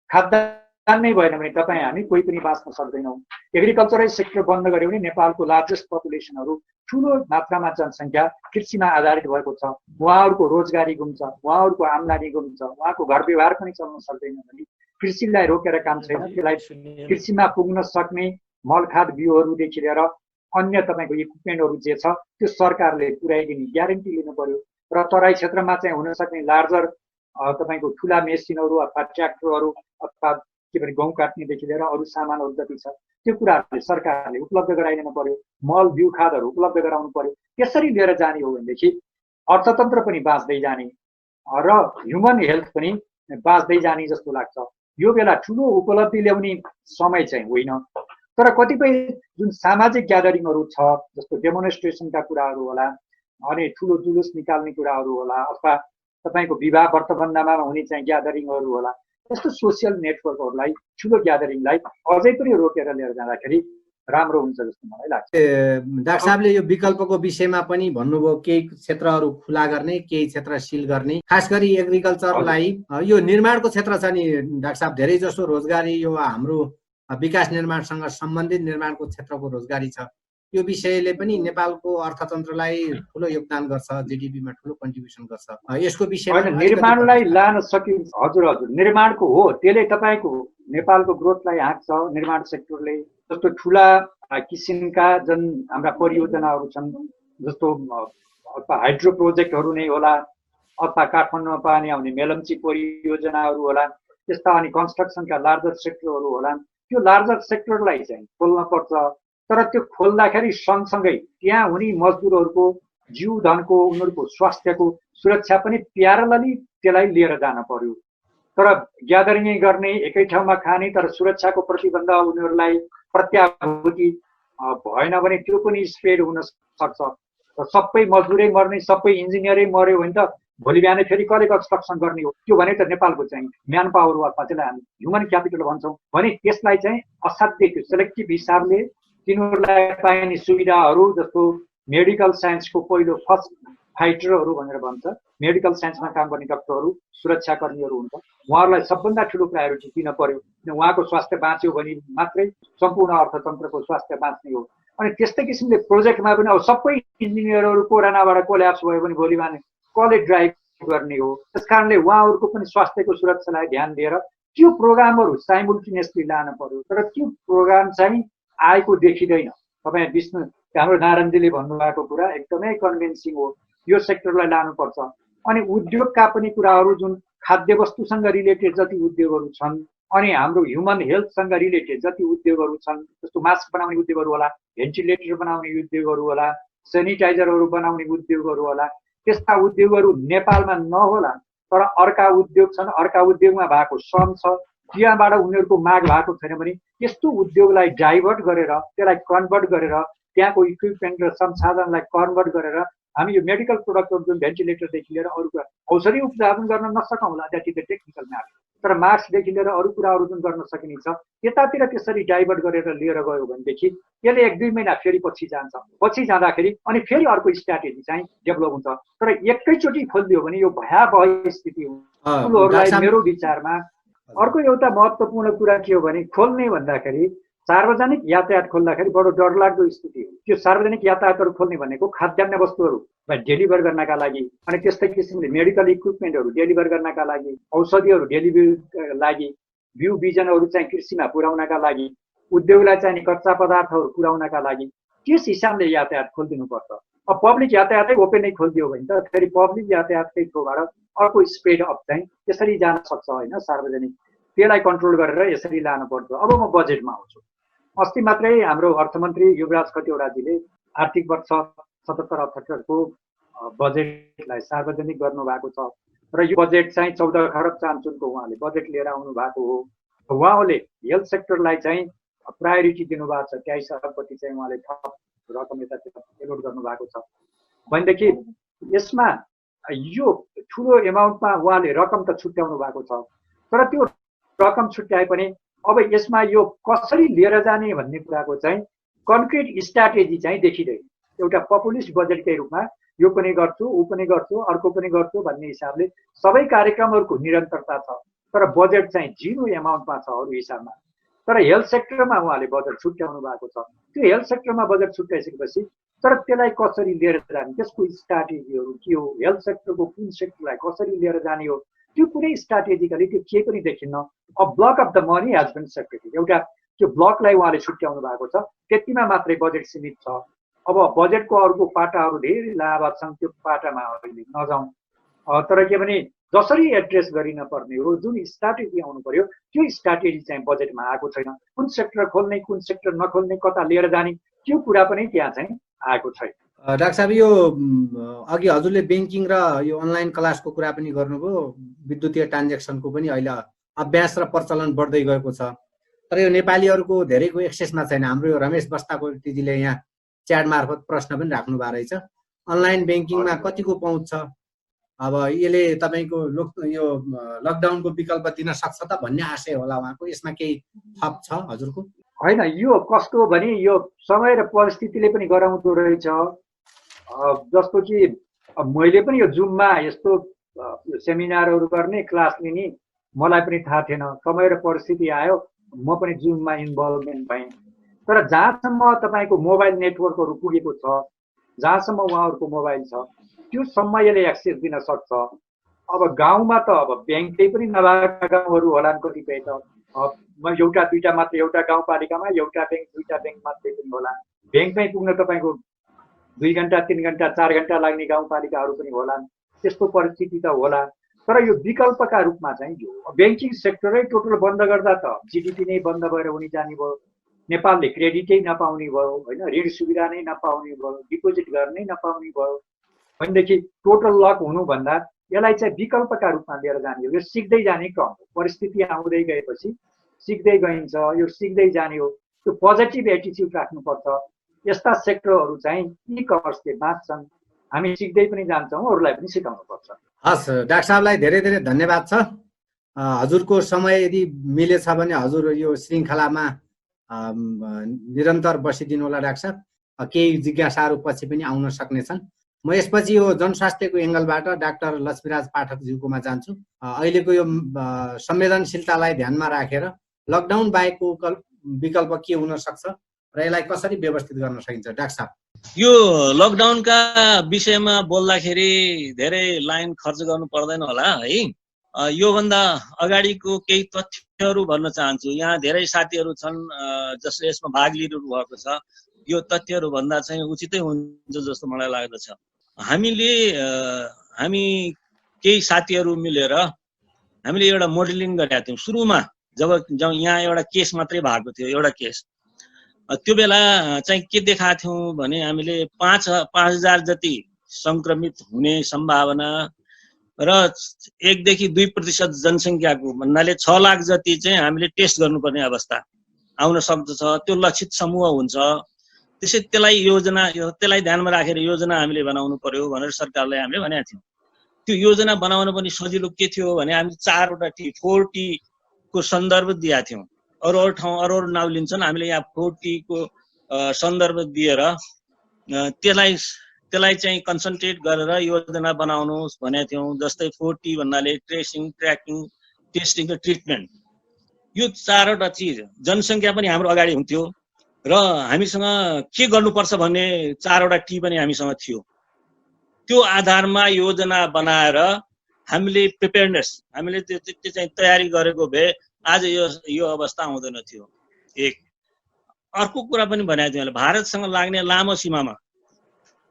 खाद्यान्न नै भएन भने तपाईँ हामी कोही पनि बाँच्न सक्दैनौँ। एग्रिकल्चरै सेक्टर बन्द गऱ्यो भने नेपालको लार्जेस्ट पपुलेसनहरू, ठुलो मात्रामा जनसङ्ख्या कृषिमा आधारित भएको छ, उहाँहरूको रोजगारी गुम्छ, उहाँहरूको आम्दानी गुम्छ, उहाँको घर व्यवहार पनि चल्न सक्दैन। भने कृषिलाई रोकेर काम छैन, त्यसलाई कृषिमा पुग्न सक्ने मलखाद बिउहरूदेखि लिएर अन्य तपाईँको इक्विपमेन्टहरू जे छ त्यो सरकारले पुर्याइदिने ग्यारेन्टी लिनु पर्यो। र तराई क्षेत्रमा चाहिँ हुन सक्ने लार्जर तपाईँको ठुला मेसिनहरू अथवा ट्र्याक्टरहरू अथवा के भने गहुँ काट्नेदेखि लिएर अरू सामानहरू जति छ त्यो कुराहरूले सरकारले उपलब्ध गराइदिनु पर्यो। मल बिउ खादहरू उपलब्ध गराउनु पर्यो। त्यसरी लिएर जाने हो भनेदेखि अर्थतन्त्र पनि बाँच्दै जाने र ह्युमन हेल्थ पनि बाँच्दै जाने जस्तो लाग्छ। यो बेला ठुलो उपलब्धि ल्याउने समय चाहिँ होइन। तर कतिपय जुन सामाजिक ग्यादरिङहरू छ, जस्तो डेमोन्स्ट्रेसनका कुराहरू होला, अनि ठुलो जुलुस निकाल्ने कुराहरू होला, अथवा तपाईँको विवाह व्रतबन्धमा हुने चाहिँ ग्यादरिङहरू होला, यस्तो सोसियल नेटवर्कहरूलाई, ठुलो ग्यादरिङलाई अझै पनि रोकेर लिएर जाँदाखेरि राम्रो हुन्छ जस्तो मलाई लाग्छ। डाक्टर साहबले यो विकल्पको विषयमा पनि भन्नुभयो, केही क्षेत्रहरू खुला गर्ने, केही क्षेत्र सिल गर्ने। खास गरी एग्रिकल्चरलाई, यो निर्माणको क्षेत्र छ नि डाक्टर साहब, धेरै जसो रोजगारी यो हाम्रो विकास निर्माणसँग सम्बन्धित निर्माणको क्षेत्रको रोजगारी छ। यो विषयले पनि नेपालको अर्थतन्त्रलाई ठुलो योगदान गर्छ, जीडीपीमा ठुलो कन्ट्रिब्युसन गर्छ। यसको विषयमा निर्माणलाई लान सकिन्छ। हजुर हजुर, निर्माणको हो, त्यसले तपाईँको नेपालको ग्रोथलाई हाँक्छ। निर्माण सेक्टरले जस्तो ठुला किसिमका जुन हाम्रा परियोजनाहरू छन्, जस्तो हाइड्रो प्रोजेक्टहरू नै होला अथवा काठमाडौँमा पानी आउने मेलम्ची परियोजनाहरू होलान्, त्यस्ता अनि कन्स्ट्रक्सनका लार्जर सेक्टरहरू होलान्। त्यो लार्जर सेक्टरलाई चाहिँ खोल्न पर्छ, तर त्यो खोल्दाखेरि सँगसँगै त्यहाँ हुने मजदुरहरूको जीव धनको उनीहरूको स्वास्थ्यको सुरक्षा पनि प्यारलली त्यसलाई लिएर जान पर्यो। तर ग्यादरिङ गर्ने, एकै ठाउँमा खाने, तर सुरक्षाको प्रतिबन्ध उनीहरूलाई प्रत्याभूति भएन भने त्यो पनि स्प्रेड हुन सक्छ। र सबै मजदुरै मर्ने, सबै इन्जिनियरै मर्यो भने त भोलि बिहानै फेरि कसले कन्स्ट्रक्सन गर्ने हो? त्यो भने त नेपालको चाहिँ म्यान पावर अथवा त्यसलाई हामी ह्युमन क्यापिटल भन्छौँ भने त्यसलाई चाहिँ असाध्यै त्यो सेलेक्टिभ हिसाबले तिनीहरूलाई पाइने सुविधाहरू जस्तो मेडिकल साइन्सको पहिलो फर्स्ट फाइटरहरू भनेर भन्छ, मेडिकल साइन्समा काम गर्ने डक्टरहरू, सुरक्षाकर्मीहरू हुन्छ, उहाँहरूलाई सबभन्दा ठुलो प्रायोरिटी दिन पर्यो। किन उहाँको स्वास्थ्य बाँच्यो भने मात्रै सम्पूर्ण अर्थतन्त्रको स्वास्थ्य बाँच्ने हो। अनि त्यस्तै किसिमले प्रोजेक्टमा पनि अब सबै इन्जिनियरहरू कोरोनाबाट कोल्याप्स भयो भने भोलि बिहान कसले ड्राइभ गर्ने हो? त्यस कारणले उहाँहरूको पनि स्वास्थ्यको सुरक्षालाई ध्यान दिएर त्यो प्रोग्रामहरू साइमल्टेनियसली लानु पर्यो। तर त्यो प्रोग्राम चाहिँ आएको देखिँदैन। तपाईँ विष्णु हाम्रो नारायणजीले भन्नुभएको कुरा एकदमै कन्भिन्सिङ हो। यो सेक्टरलाई लानुपर्छ। अनि उद्योगका पनि कुराहरू जुन खाद्य वस्तुसँग रिलेटेड जति उद्योगहरू छन्, अनि हाम्रो ह्युमन हेल्थसँग रिलेटेड जति उद्योगहरू छन्, जस्तो मास्क बनाउने उद्योगहरू होला, भेन्टिलेटर बनाउने उद्योगहरू होला, सेनिटाइजरहरू बनाउने उद्योगहरू होला, त्यस्ता उद्योगहरू नेपालमा नहोला, तर अर्का उद्योग छन्, अर्का उद्योगमा भएको श्रम छ, त्यहाँबाट उनीहरूको माग भएको छैन भने त्यस्तो उद्योगलाई डाइभर्ट गरेर, त्यसलाई कन्भर्ट गरेर, त्यहाँको इक्विपमेन्ट र संसाधनलाई कन्भर्ट गरेर हामी यो मेडिकल प्रोडक्टहरू जुन भेन्टिलेटरदेखि लिएर अरू कुरा औषधि उपचार पनि गर्न नसकौँला, that is the technical matter. तर मास्कदेखि लिएर अरू कुराहरू जुन गर्न सकिनेछ त्यतातिर त्यसरी डाइभर्ट गरेर लिएर गयो भनेदेखि यसले 1-2 महिना फेरि पछि जान्छ। पछि जाँदाखेरि अनि फेरि अर्को स्ट्राटेजी चाहिँ डेभलप हुन्छ। तर एकैचोटि खोलिदियो भने यो भयावह स्थिति हुन्छ ठुलोहरूलाई। मेरो विचारमा अर्को एउटा महत्त्वपूर्ण कुरा के हो भने खोल्ने भन्दाखेरि सार्वजनिक यातायात खोल्दाखेरि बडो डरलाग्दो स्थिति हो। त्यो सार्वजनिक यातायातहरू खोल्ने भनेको खाद्यान्न वस्तुहरूलाई डेलिभर गर्नका लागि, अनि त्यस्तै किसिमले मेडिकल इक्विपमेन्टहरू डेलिभर गर्नका लागि, औषधिहरू डेलिभरीका लागि, बिउ बिजनहरू चाहिँ कृषिमा पुर्याउनका लागि, उद्योगलाई चाहिने कच्चा पदार्थहरू पुर्याउनका लागि त्यस हिसाबले यातायात खोलिदिनुपर्छ। अब पब्लिक यातायातै ओपेनै खोलिदियो भने त फेरि पब्लिक यातायातकै थ्रुबाट अर्को स्प्रेड अप चाहिँ त्यसरी जान सक्छ होइन सार्वजनिक। त्यसलाई कन्ट्रोल गरेर यसरी लानुपर्छ। अब म बजेटमा आउँछु। अस्ति मात्रै हाम्रो अर्थमन्त्री युवराज खतिवडाजीले आर्थिक वर्ष 77-78 को बजेटलाई सार्वजनिक गर्नुभएको छ र यो बजेट चाहिँ 14 खरब चान्चुनको उहाँले बजेट लिएर आउनु भएको हो। उहाँले हेल्थ सेक्टरलाई चाहिँ प्रायोरिटी दिनुभएको छ। 23 अरबपति चाहिँ उहाँले थप रकम यतातिर एलोट गर्नुभएको छ भनेदेखि यसमा यो ठुलो एमाउन्टमा उहाँले रकम त छुट्याउनु भएको छ। तर त्यो रकम छुट्याए पनि अब यसमा यो कसरी लिएर जाने भन्ने कुराको चाहिँ कन्क्रिट स्ट्राटेजी चाहिँ देखिँदैन। एउटा पपुलिस्ट बजेटकै रूपमा यो पनि गर्छु, ऊ पनि गर्छु, अर्को पनि गर्छु भन्ने हिसाबले सबै कार्यक्रमहरूको निरन्तरता छ, तर बजेट चाहिँ 0 एमाउन्टमा छ अरू हिसाबमा। तर हेल्थ सेक्टरमा उहाँले बजेट छुट्याउनु भएको छ। त्यो हेल्थ सेक्टरमा बजेट छुट्याइसकेपछि तर त्यसलाई कसरी लिएर जाने, त्यसको स्ट्राटेजीहरू के हो, हेल्थ सेक्टरको कुन सेक्टरलाई कसरी लिएर जाने हो, त्यो कुनै स्ट्राटेजिकली त्यो के पनि देखिन्न। अब block of the money has been separated, एउटा त्यो ब्लकलाई उहाँले छुट्याउनु भएको छ, त्यतिमा मात्रै बजेट सीमित छ। अब बजेटको अर्को पाटाहरू धेरै लाभ छन्, त्यो पाटामा अहिले नजाउँ। तर के भने जसरी एड्रेस गरिन पर्ने हो, जुन स्ट्राटेजी आउनु पर्यो त्यो स्ट्राटेजी चाहिँ बजेटमा आएको छैन। कुन सेक्टर खोल्ने, कुन सेक्टर नखोल्ने, कता लिएर जाने, त्यो कुरा पनि त्यहाँ चाहिँ आएको छैन। डाक्टर साहब, यो अघि हजुरले ब्याङ्किङ र यो अनलाइन क्लासको कुरा पनि गर्नुभयो, विद्युतीय ट्रान्जेक्सनको पनि अहिले अभ्यास र प्रचलन बढ्दै गएको छ। तर यो नेपालीहरूको धेरैको एक्सेसमा छैन। हाम्रो यो रमेश बस्ताकोटीजीले यहाँ च्याट मार्फत प्रश्न पनि राख्नु भएको रहेछ, अनलाइन ब्याङ्किङमा कतिको पहुँच छ, अब यसले तपाईँको यो लकडाउनको विकल्प दिन सक्छ त भन्ने आशय होला उहाँको। यसमा केही थप छ हजुरको? होइन, यो कस्तो भने यो समय र परिस्थितिले पनि गराउँदो रहेछ। जस्तो कि मैले पनि यो जुममा यस्तो सेमिनारहरू गर्ने, क्लास लिने मलाई पनि थाहा थिएन। समय र परिस्थिति आयो, म पनि जुममा इन्भल्भमेन्ट भएँ। तर जहाँसम्म तपाईँको मोबाइल नेटवर्कहरू पुगेको छ, जहाँसम्म उहाँहरूको मोबाइल छ, त्योसम्म यसले एक्सेस दिन सक्छ। अब गाउँमा त अब ब्याङ्कै पनि नभएका गाउँहरू होलान् कतिपय त, एउटा दुईटा मात्रै, एउटा गाउँपालिकामा एउटा ब्याङ्क, दुईटा ब्याङ्क मात्रै पनि होला। ब्याङ्कमै पुग्न तपाईँको 2 घन्टा 3 घन्टा 4 घन्टा लाग्ने गाउँपालिकाहरू पनि होलान्। त्यस्तो परिस्थिति त होला। तर यो विकल्पका रूपमा चाहिँ यो ब्याङ्किङ सेक्टरै टोटल बन्द गर्दा त जिडिपी नै बन्द भएर हुने जाने भयो, नेपालले क्रेडिटै नपाउने भयो होइन, ऋण सुविधा नै नपाउने भयो, डिपोजिट गर्नै नपाउने भयो भनेदेखि टोटल लक हुनुभन्दा यसलाई चाहिँ विकल्पका रूपमा लिएर जाने हो। यो सिक्दै जाने क्रम हो, परिस्थिति आउँदै गएपछि सिक्दै गइन्छ, यो सिक्दै जाने हो। त्यो पोजिटिभ एटिच्युड राख्नुपर्छ। यस्ता सेक्टरहरू चाहिँ यी कमर्सले बाँच्छन्, हामी सिक्दै पनि जान्छौँ, अरूलाई पनि सिकाउनुपर्छ। हस्, डाक्टर साहबलाई धेरै धेरै धन्यवाद छ। हजुरको समय यदि मिलेछ भने हजुर यो श्रृङ्खलामा निरन्तर बसिदिनु होला डाक्टर साहब। केही जिज्ञासाहरू पछि पनि आउन सक्नेछन्। म यसपछि यो जनस्वास्थ्यको एङ्गलबाट डाक्टर लक्ष्मीराज पाठकज्यूकोमा जान्छु। अहिलेको यो संवेदनशीलतालाई ध्यानमा राखेर लकडाउन बाहेकको विकल्प के हुन सक्छ र यसलाई कसरी व्यवस्थित गर्न सकिन्छ डाक्टर साहब? यो लकडाउनका विषयमा बोल्दाखेरि धेरै लाइन खर्च गर्नु पर्दैन होला है। योभन्दा अगाडिको केही तथ्यहरू भन्न चाहन्छु। यहाँ धेरै साथीहरू छन् जसले यसमा भाग लिइरहनु भएको छ। यो तथ्यहरू भन्दा चाहिँ उचितै हुन्छ जस्तो मलाई लाग्दछ। हामी केही साथीहरू मिलेर हामीले एउटा मोडलिङ गरेका थियौँ। सुरुमा जब यहाँ एउटा केस मात्रै भएको थियो, एउटा केस, त्यो बेला चाहिँ के देखाएको थियौँ भने हामीले 5,000 जति संक्रमित हुने सम्भावना र 1 देखि 2% जनसङ्ख्याको भन्नाले 6 लाख जति चाहिँ हामीले टेस्ट गर्नुपर्ने अवस्था आउन सक्दछ। त्यो लक्षित समूह हुन्छ। त्यसलाई ध्यानमा राखेर योजना हामीले बनाउनु पर्यो भनेर सरकारलाई हामीले भनेका थियौँ। त्यो योजना बनाउन पनि सजिलो के थियो भने हामीले 4वटा T4T को सन्दर्भ दिएका थियौँ। अरू ठाउँ अरू नाउँ लिन्छन्, हामीले यहाँ 4T को सन्दर्भ दिएर त्यसलाई चाहिँ कन्सन्ट्रेट गरेर योजना बनाउनुहोस् भनेका थियौँ। जस्तै 4T भन्नाले ट्रेसिङ, ट्र्याकिङ, टेस्टिङ र ट्रिटमेन्ट। यो 4वटा चिज जनसङ्ख्या पनि हाम्रो अगाडि हुन्थ्यो र हामीसँग के गर्नुपर्छ भन्ने 4वटा T पनि हामीसँग थियो। त्यो आधारमा योजना बनाएर हामीले प्रिपेयरनेस, हामीले त्यो चाहिँ तयारी गरेको भए आज यो अवस्था आउँदैन थियो। एक अर्को कुरा पनि भनेको थियो, भारतसँग लाग्ने लामो सीमामा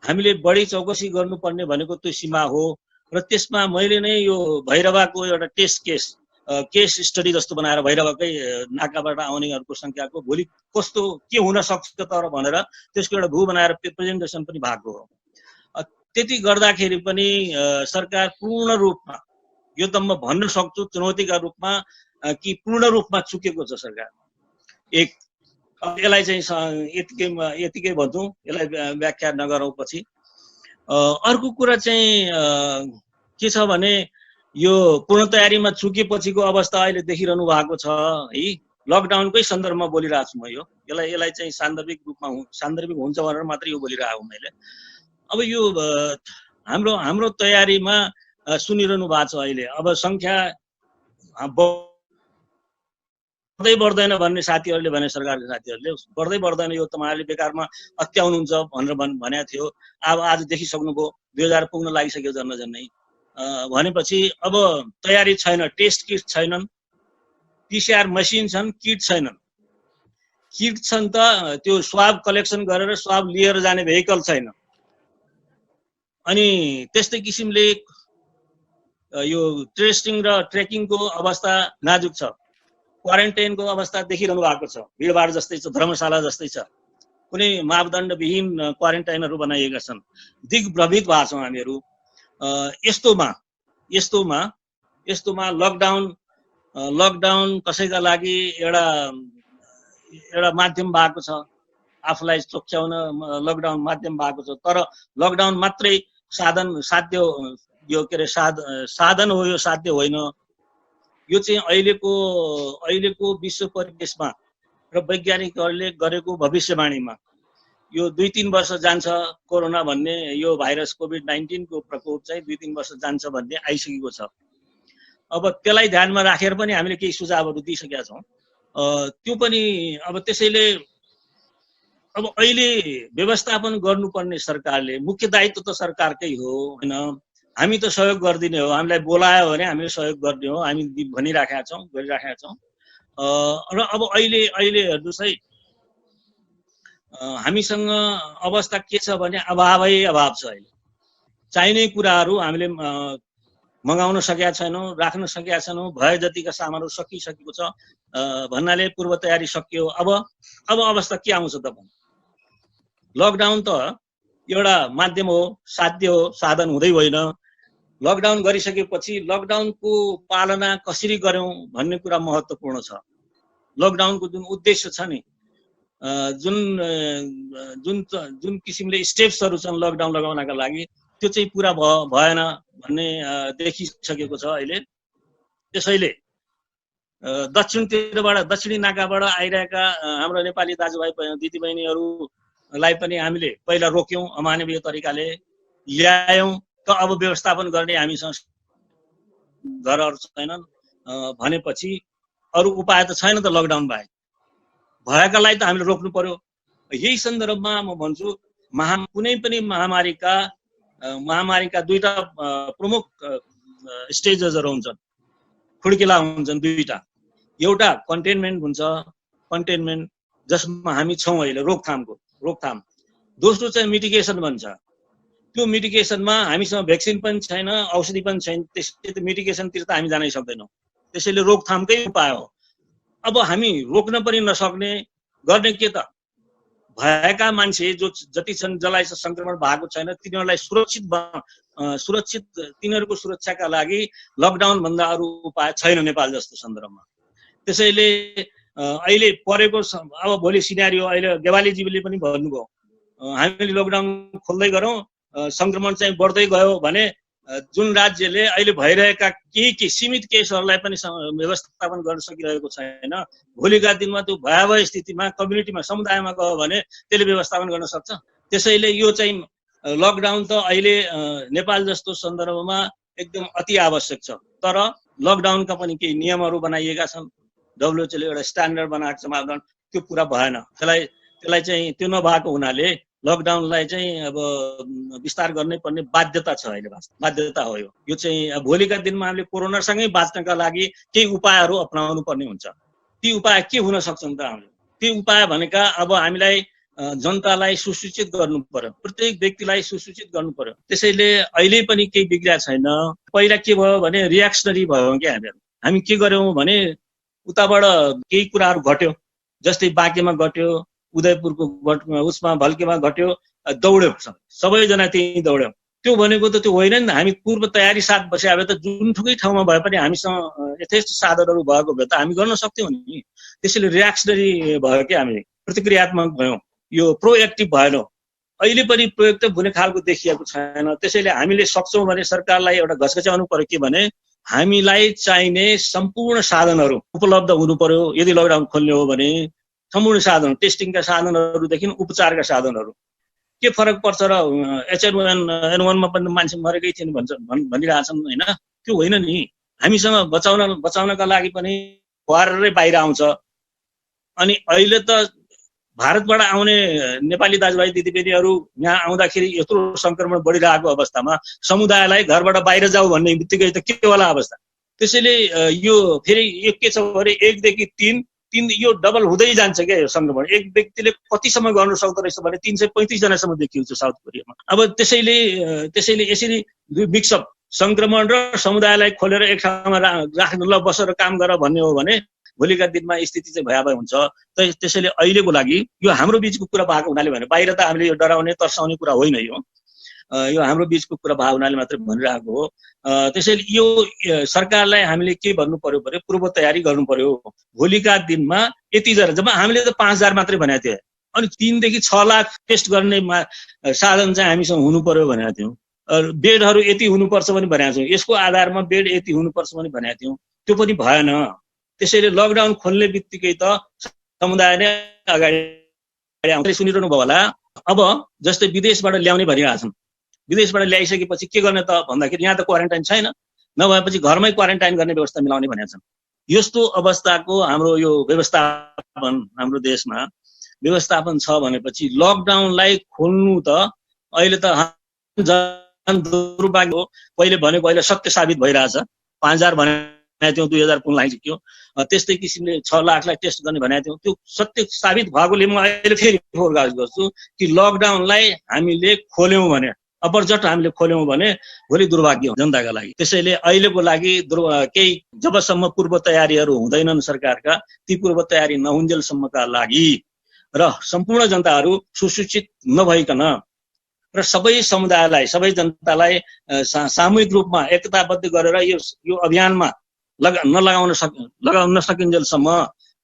हामीले बढी चौकसी गर्नुपर्ने भनेको त्यो सीमा हो। र त्यसमा मैले नै यो भैरवाको एउटा टेस्ट केस स्टडी जस्तो बनाएर भैरवाकै नाकाबाट आउनेहरूको सङ्ख्याको भोलि कस्तो के हुन सक्छ तर भनेर त्यसको एउटा भू बनाएर प्रेजेन्टेसन पनि भएको हो। त्यति गर्दाखेरि पनि सरकार पूर्ण रूपमा, यो त म भन्न सक्छु चुनौतीका रूपमा कि पूर्ण रूपमा चुकेको छ सरकार। एक यसलाई चाहिँ यतिकै भन्छौँ, यसलाई व्याख्या नगरौँ पछि। अर्को कुरा चाहिँ के छ भने यो पूर्ण तयारीमा चुकेपछिको अवस्था अहिले देखिरहनु भएको छ है। लकडाउनकै सन्दर्भमा बोलिरहेको छु म। यसलाई चाहिँ सान्दर्भिक हुन्छ भनेर मात्रै यो बोलिरहेको मैले। अब यो हाम्रो तयारीमा सुनिरहनु भएको छ अहिले। अब सङ्ख्या बढ्दै बढ्दैन भन्ने साथीहरूले भने, सरकारका साथीहरूले बढ्दै बढ्दैन, यो तपाईँहरूले बेकारमा अत्याउनुहुन्छ भनेर भनेको थियो। अब आज देखिसक्नुभयो 2000 पुग्न लागिसक्यो झन्नै। भनेपछि अब तयारी छैन, टेस्ट किट छैनन्, PCR मसिन छन्, किट छैनन्। किट छन् त त्यो स्वाब कलेक्सन गरेर स्वाब लिएर जाने भेहिकल छैन। अनि त्यस्तै किसिमले यो टेस्टिङ र ट्रेकिङको अवस्था नाजुक छ। क्वारेन्टाइनको अवस्था देखिरहनु भएको छ, भिडभाड जस्तै छ, धर्मशाला जस्तै छ, कुनै मापदण्डविहीन क्वारेन्टाइनहरू बनाइएका छन्। दिग्भ्रमित भएको छौँ हामीहरू। यस्तोमा लकडाउन कसैका लागि एउटा माध्यम भएको छ, आफूलाई चोक्च्याउन लकडाउन माध्यम भएको छ। तर लकडाउन मात्रै साधन हो, यो साध्य होइन। यो चाहिँ अहिलेको विश्व परिवेशमा र वैज्ञानिकहरूले गरेको भविष्यवाणीमा यो 2-3 वर्ष जान्छ कोरोना भन्ने, यो भाइरस कोभिड-19 को प्रकोप चाहिँ 2-3 वर्ष जान्छ भन्ने आइसकेको छ। अब त्यसलाई ध्यानमा राखेर पनि हामीले केही सुझावहरू दिइसकेका छौँ। त्यो पनि अब त्यसैले अब अहिले व्यवस्थापन गर्नुपर्ने सरकारले, मुख्य दायित्व त सरकारकै हो होइन। हामी त सहयोग गरिदिने हो, हामीलाई बोलायो भने हामीले सहयोग गर्ने हो, हामी गरिराखेका छौँ। र अब अहिले हेर्नुहोस् है, हामीसँग अवस्था के छ भने अभाव छ अहिले। चाहिने कुराहरू हामीले मगाउन सकेका छैनौँ, राख्न सकेका छैनौँ, भए जतिका सामानहरू सकिसकेको छ भन्नाले पूर्व तयारी सकियो। अब अवस्था के आउँछ त भने लकडाउन त एउटा माध्यम हो, साध्य हो, साधन हुँदै होइन। लकडाउन गरिसकेपछि लकडाउनको पालना कसरी गर्यौं भन्ने कुरा महत्त्वपूर्ण छ। लकडाउनको जुन उद्देश्य छ नि, जुन किसिमले स्टेप्सहरू छन् लकडाउन लगाउनका लागि, त्यो चाहिँ पुरा भएन भन्ने देखिसकेको छ अहिले। त्यसैले दक्षिणी नाकाबाट आइरहेका हाम्रो नेपाली दाजुभाइ दिदीबहिनीहरूलाई पनि हामीले पहिला रोक्यौं, अमानवीय तरिकाले ल्यायौं। त अब व्यवस्थापन गर्ने हामीसँग घरहरू छैनन् भनेपछि अरू उपाय त छैन त लकडाउन बाहेक। भएकालाई त हामीले रोक्नु पर्यो। यही सन्दर्भमा म भन्छु कुनै पनि महामारीका दुईटा प्रमुख स्टेजेसहरू हुन्छन्, खुड्किला हुन्छन् दुईटा। एउटा कन्टेनमेन्ट हुन्छ, कन्टेनमेन्ट जसमा हामी छौँ अहिले रोकथाम। दोस्रो चाहिँ मिटिगेसन भन्छ। त्यो मिटिगेसनमा हामीसँग भ्याक्सिन पनि छैन, औषधि पनि छैन, त्यसले त मिटिगेसनतिर त हामी जानै सक्दैनौँ। त्यसैले रोकथामकै उपाय हो। अब हामी रोक्न पनि नसक्ने गर्ने के त, भएका मान्छे जति छन् जसलाई संक्रमण भएको छैन तिनीहरूलाई सुरक्षित तिनीहरूको सुरक्षाका लागि लकडाउन भन्दा अरू उपाय छैन नेपाल जस्तो सन्दर्भमा। त्यसैले अहिले परेको अब भोलि सिनारियो अहिले गेवालीजीले पनि भन्नुभयो, हामीले लकडाउन खोल्दै गरौँ, संक्रमण चाहिँ बढ्दै गयो भने जुन राज्यले अहिले भइरहेका केही सीमित केसहरूलाई पनि व्यवस्थापन गर्न सकिरहेको छैन, भोलिका दिनमा त्यो भयावह स्थितिमा कम्युनिटीमा समुदायमा गयो भने त्यसले व्यवस्थापन गर्न सक्छ। त्यसैले यो चाहिँ लकडाउन त अहिले नेपाल जस्तो सन्दर्भमा एकदम अति आवश्यक छ। तर लकडाउनका पनि केही नियमहरू बनाइएका छन्, डब्ल्युएचओले एउटा स्ट्यान्डर्ड बनाएको छ मापदण्ड, त्यो पुरा भएन। त्यसलाई चाहिँ त्यो नभएको हुनाले लकडाउनलाई चाहिँ अब विस्तार गर्नै पर्ने बाध्यता छ अहिले, बाध्यता हो यो चाहिँ। भोलिका दिनमा हामीले कोरोनासँगै बाँच्नका लागि केही उपायहरू अपनाउनु पर्ने हुन्छ। ती उपाय के हुन सक्छन् त हामीले? ती उपाय भनेका अब हामीलाई जनतालाई सुसूचित गर्नु पर्यो, प्रत्येक व्यक्तिलाई सुसूचित गर्नु पर्यो। त्यसैले अहिले पनि केही बिग्रिया छैन। पहिला के भयो भने रियाक्सनरी भयो क्या हामी के गर्यौं भने उताबाट केही कुराहरू घट्यो, जस्तै बाँकेमा घट्यो, उदयपुरको उसमा भल्केमा घट्यो, दौड्यो, सबैजना त्यही दौड्यो। त्यो भनेको त त्यो होइन नि। हामी पूर्व तयारी साथ बसे भए त जुनसुकै ठाउँमा भए पनि हामीसँग यथेष्ट साधनहरू भएको भए त हामी गर्न सक्थ्यौँ नि। त्यसैले रियाक्सनरी भयो कि हामी प्रतिक्रियात्मक भयौँ, यो प्रोएक्टिभ भएनौँ। अहिले पनि प्रोएक्टिभ हुने खालको देखिएको छैन। त्यसैले हामीले सक्छौँ भने सरकारलाई एउटा घचघच्याउनु पर्यो के भने हामीलाई चाहिने सम्पूर्ण साधनहरू उपलब्ध हुनु पर्यो। यदि लकडाउन खोल्ने हो भने सम्पूर्ण साधन, टेस्टिङका साधनहरूदेखि उपचारका साधनहरू। के फरक पर्छ र H1N1मा पनि मान्छे मरेकै थिएन भनिरहेछन् होइन? त्यो होइन नि। हामीसँग बचाउनका लागि पनि भरेरै बाहिर आउँछ। अनि अहिले त भारतबाट आउने नेपाली दाजुभाइ दिदीबहिनीहरू यहाँ आउँदाखेरि यत्रो संक्रमण बढिरहेको अवस्थामा समुदायलाई घरबाट बाहिर जाऊ भन्ने बित्तिकै त के होला अवस्था? त्यसैले यो फेरि यो के छ भने 1 देखि 3 यो डबल हुँदै जान्छ क्या। यो संक्रमण एक व्यक्तिले कतिसम्म गर्न सक्दो रहेछ भने 335 जनासम्म देखिएको छ साउथ कोरियामा। अब त्यसैले यसरी मिक्सअप संक्रमण र समुदायलाई खोलेर एक ठाउँमा राख्न ल बसेर काम गर भन्ने हो भने भोलिका दिनमा स्थिति चाहिँ भयावह हुन्छ। त्यसैले अहिलेको लागि यो हाम्रो बीचको कुरा भएको हुनाले भने बाहिर त हामीले यो डराउने तर्साउने कुरा होइन, यो हाम्रो बीचको कुरा भएको हुनाले मात्रै भनिरहेको हो। त्यसैले यो सरकारलाई हामीले के भन्नु पर्यो भने पूर्व तयारी गर्नु पर्यो। भोलिका दिनमा यति जना, जब हामीले त 5000 मात्रै भनेको थियो, अनि 3 देखि 6 लाख टेस्ट गर्ने साधन चाहिँ हामीसँग हुनु पर्यो भनेको थियौँ। बेडहरू यति हुनुपर्छ भने भनेको थियौँ, यसको आधारमा बेड यति हुनुपर्छ भने भनेको थियौँ, त्यो पनि भएन। त्यसैले लकडाउन खोल्ने बित्तिकै त समुदाय नै अगाडि आउँदै सुनिरहनु भयो होला। अब जस्तै विदेशबाट ल्याउने भनिरहेछन्, विदेशबाट ल्याइसकेपछि के गर्ने त भन्दाखेरि यहाँ त क्वारेन्टाइन छैन, नभएपछि घरमै क्वारेन्टाइन गर्ने व्यवस्था मिलाउने भनेका छन्। यस्तो अवस्थाको हाम्रो यो व्यवस्थापन हाम्रो देशमा व्यवस्थापन छ भनेपछि लकडाउनलाई खोल्नु त अहिले त दुर्भाग्य हो। पहिले भनेको अहिले सत्य साबित भइरहेछ। 5000 भनेको थियौँ, 2000 पुग्न लागिसक्यो। त्यस्तै किसिमले 6 लाखलाई टेस्ट गर्ने भनेको थियौँ, त्यो सत्य साबित भएकोले म अहिले फेरि फोरकास्ट गर्छु कि लकडाउनलाई हामीले खोल्यौँ भने अपरजट हामीले खोल्यौँ भने भोलि दुर्भाग्य जनताका लागि। त्यसैले अहिलेको लागि केही जबसम्म पूर्व तयारीहरू हुँदैनन् सरकारका, ती पूर्व तयारी नहुन्जेलसम्मका लागि र सम्पूर्ण जनताहरू सुशिक्षित नभइकन र सबै समुदायलाई, सबै जनतालाई सामूहिक रूपमा एकताबद्ध गरेर यो अभियानमा लगाउन सकिन्जेलसम्म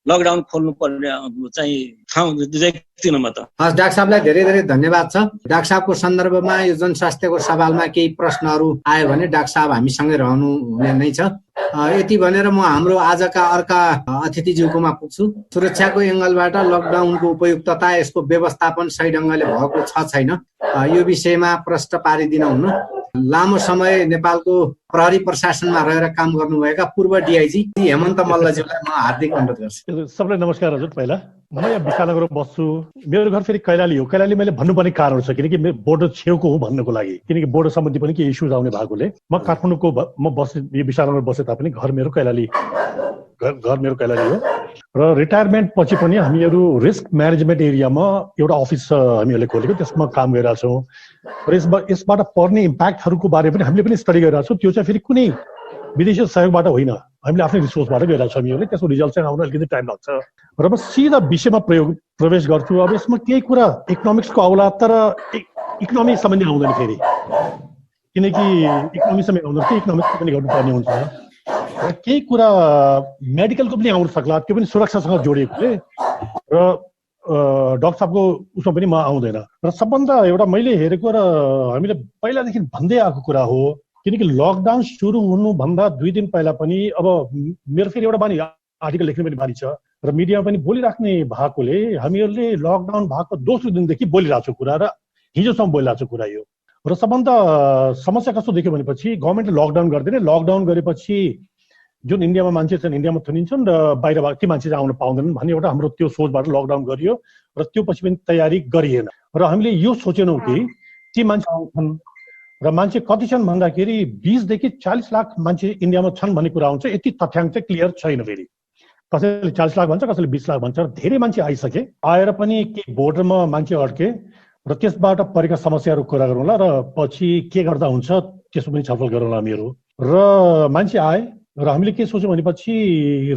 लकडाउन खोल्नुपर्ने चाहिँ ठाउँ देख्दिनँ म त। हस्, डाक्टर साहबलाई धेरै धेरै धन्यवाद छ। डाक्टर साहबको सन्दर्भमा यो जनस्वास्थ्यको सवालमा केही प्रश्नहरू आयो भने डाक्टर साहब हामीसँगै रहनु हुने नै छ। यति भनेर म हाम्रो आजका अर्का अतिथिज्यूकोमा पुग्छु। सुरक्षाको एङ्गलबाट लकडाउनको उपयुक्तता, यसको व्यवस्थापन सही ढङ्गले भएको छ छैन, यो विषयमा प्रश्न पारिदिन हुन्न। लामो समय नेपालको प्रहरी प्रशासनमा रहेर काम गर्नुभएका पूर्व डिआइजी हेमन्त मल्लज्यूलाई म हार्दिक अनुरोध गर्छु। सबलाई नमस्कार हजुर। पहिला म यहाँ विशालनगरमा बस्छु। मेरो घर फेरि कैलाली हो। कैलाली मैले भन्नुपर्ने कारण छ किनकि मेरो बोर्डर छेउको हो भन्नको लागि, किनकि बोर्डर सम्बन्धी पनि केही इस्युज आउने भएकोले म काठमाडौँको विशालनगर बसे तापनि घर मेरो कैलाली हो र रिटायरमेन्ट पछि पनि हामीहरू रिस्क म्यानेजमेन्ट एरियामा एउटा अफिस हामीहरूले खोलेको, त्यसमा काम गरिरहेको छौँ र यसबाट पर्ने इम्प्याक्टहरूको बारे पनि हामीले पनि स्टडी गरिरहेको छौँ। त्यो चाहिँ फेरि कुनै विदेशी सहयोगबाट होइन, हामीले आफ्नै रिसोर्सबाट गरिरहेको छौँ हामीहरूले। त्यसको रिजल्ट चाहिँ आउन अलिकति टाइम लाग्छ र म सिधा विषयमा प्रवेश गर्छु। अब यसमा केही कुरा इकोनोमिक्सको आउला, तर इकोनोमी सम्बन्धी आउँदैन फेरि, किनकि इकोनोमी सम्बन्धी आउँदैन कि इकोनोमिक्स पनि गर्नुपर्ने हुन्छ र केही कुरा मेडिकलको पनि आउन सक्ला, त्यो पनि सुरक्षासँग जोडिएकोले र डाक्टर साहबको उसमा पनि म आउँदैन। र सबभन्दा एउटा मैले हेरेको र हामीले पहिलादेखि भन्दै आएको कुरा हो, किनकि लकडाउन सुरु हुनुभन्दा 2 दिन पहिला पनि अब मेरो फेरि एउटा बानी आर्टिकल लेख्ने पनि बानी छ र मिडियामा पनि बोलिराख्ने भएकोले हामीहरूले लकडाउन भएको दोस्रो दिनदेखि बोलिरहेको छु कुरा र हिजोसम्म बोलिरहेको छु कुरा यो। र सबभन्दा समस्या कस्तो देख्यो भनेपछि गभर्मेन्टले लकडाउन गर्दैन, लकडाउन गरेपछि जुन इन्डियामा मान्छे छन् इन्डियामा थुनिन्छन् र बाहिरबाट ती मान्छे चाहिँ आउन पाउँदैनन् भन्ने एउटा हाम्रो त्यो सोचबाट लकडाउन गरियो र त्यो पछि पनि तयारी गरिएन। र हामीले यो सोचेनौँ कि ती मान्छे आउँछन् र मान्छे कति छन् भन्दाखेरि 20 देखि 40 लाख मान्छे इन्डियामा छन् भन्ने कुरा आउँछ। यति तथ्याङ्क चाहिँ क्लियर छैन। फेरि कसैले 40 लाख भन्छ, कसैले 20 लाख भन्छ। धेरै मान्छे आइसके, आएर पनि के बोर्डरमा मान्छे अड्के र त्यसबाट परेका समस्याहरू कुरा गरौँला र पछि के गर्दा हुन्छ त्यसो पनि छलफल गरौँला हामीहरू। र मान्छे आए र हामीले के सोच्यौँ भनेपछि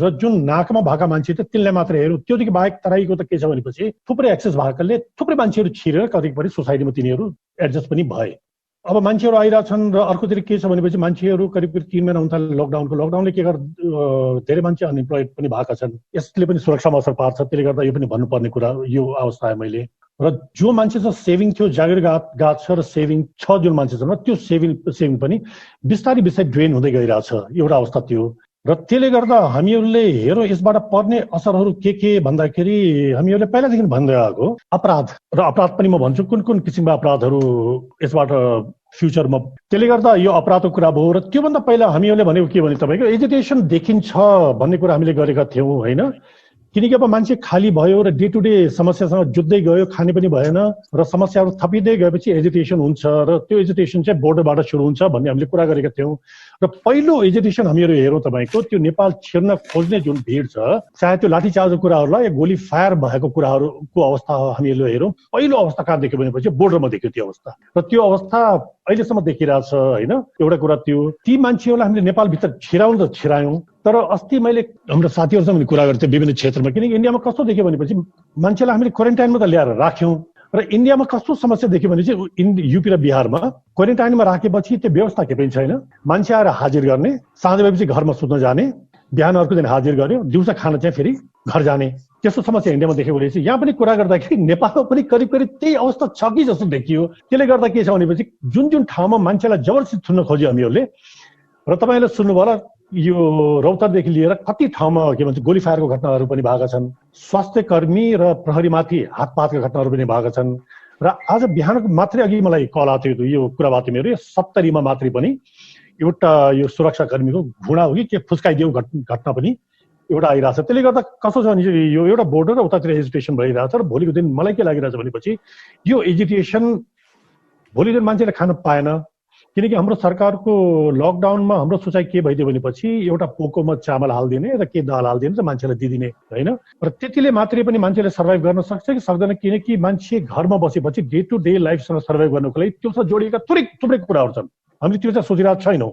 र जुन नाकमा भएका मान्छे त तिनलाई मात्र हेरौँ, त्योदेखि बाहेक तराईको त के छ भनेपछि थुप्रै एक्सेस भएकाले थुप्रै मान्छेहरू छिरेर कतिपय सोसाइटीमा तिनीहरू एडजस्ट पनि भए। अब मान्छेहरू आइरहेछन् र अर्कोतिर के छ भनेपछि मान्छेहरू करिब 3 महिना हुन्छ लकडाउनले के गर्दा धेरै मान्छे अनइम्प्लोइड पनि भएका छन्। यसले पनि सुरक्षामा असर पार्छ। त्यसले गर्दा यो पनि भन्नुपर्ने कुरा यो अवस्था है मैले। र जो मान्छे चाहिँ सेभिङ थियो, जागिरगात छ र सेभिङ छ जुन मान्छे छ त्यो सेभिङ पनि बिस्तारै ड्रेन हुँदै गइरहेछ, एउटा अवस्था थियो। र त्यसले गर्दा हामीहरूले हेरौँ यसबाट पर्ने असरहरू के भन्दाखेरि हामीहरूले पहिलादेखि भन्दै आएको अपराध पनि म भन्छु कुन कुन किसिमका अपराधहरू यसबाट फ्युचरमा। त्यसले गर्दा यो अपराधको कुरा भयो। र त्योभन्दा पहिला हामीहरूले भनेको के भने तपाईँको एजुकेसन देखिन्छ भन्ने कुरा हामीले गरेका थियौँ होइन, किनकि अब मान्छे खाली भयो र डे टु डे समस्यासँग जुझ्दै गयो, खाने पनि भएन र समस्याहरू थपिँदै गएपछि एजुटेसन हुन्छ र त्यो एजुटेसन चाहिँ बोर्डरबाट सुरु हुन्छ भन्ने हामीले कुरा गरेका थियौँ। र पहिलो एजुटेसन हामीहरू हेरौँ तपाईँको त्यो नेपाल छिर्न खोज्ने जुन भिड छ, चाहे त्यो लाठीचार्जको कुराहरूलाई या गोली फायर भएको कुराहरूको अवस्था हामीहरूले हेरौँ, पहिलो अवस्था कहाँ देख्यो भनेपछि बोर्डरमा देख्यो त्यो अवस्था। र त्यो अवस्था अहिलेसम्म देखिरहेछ होइन। एउटा कुरा त्यो ती मान्छेहरूलाई हामीले नेपालभित्र छिरायौँ तर अस्ति मैले हाम्रो साथीहरूसँग कुरा गरेको थिएँ विभिन्न क्षेत्रमा, किनकि इन्डियामा कस्तो देख्यो भनेपछि मान्छेलाई हामीले क्वारेन्टाइनमा त ल्याएर राख्यौँ र इन्डियामा कस्तो समस्या देख्यो भने चाहिँ युपी र बिहारमा क्वारेन्टाइनमा राखेपछि त्यो व्यवस्था के पनि छैन। मान्छे आएर हाजिर गर्ने, साँझ भएपछि घरमा सुत्न जाने, बिहान अर्को दिन हाजिर गर्यो, दिउँसो खाना चाहिँ फेरि घर जाने, त्यस्तो समस्या इन्डियामा देखेकोले चाहिँ यहाँ पनि कुरा गर्दाखेरि नेपालमा पनि करिब त्यही अवस्था छ कि जस्तो देखियो। त्यसले गर्दा के छ भनेपछि जुन ठाउँमा मान्छेलाई जबरजस्ती थुन्न खोज्यो हामीहरूले, र तपाईँले सुन्नुभयो होला यो रौतहटदेखि लिएर कति ठाउँमा के भन्छ गोली फायरको घटनाहरू पनि भएका छन्, स्वास्थ्य कर्मी र प्रहरीमाथि हातपातका घटनाहरू पनि भएका छन्। र आज बिहानको मात्रै अघि मलाई कल आएको थियो यो कुरा बात मेरो 70मा मात्रै पनि एउटा यो सुरक्षाकर्मीको घुँडा हो कि के फुस्काइदियो घटना पनि एउटा आइरहेछ। त्यसले गर्दा कस्तो छ भने यो एउटा बोर्डर र उतातिर एजुटेसन भइरहेछ र भोलिको दिन मलाई के लागिरहेछ भनेपछि यो एजुटेसन भोलि दिन मान्छेले खान पाएन, किनकि हाम्रो सरकारको लकडाउनमा हाम्रो सोचाइ के भइदियो भनेपछि एउटा पोकोमा चामल हालिदिने र के दाल हालिदिने र मान्छेलाई दिदिने होइन। र त्यतिले मात्रै पनि मान्छेले सर्भाइभ गर्न सक्छ कि सक्दैन, किनकि मान्छे घरमा बसेपछि डे टु डे लाइफसँग सर्भाइभ गर्नको लागि त्योसँग जोडिएका थुप्रै कुराहरू छन्। हामीले त्यो चाहिँ सोचिरहेको छैनौँ।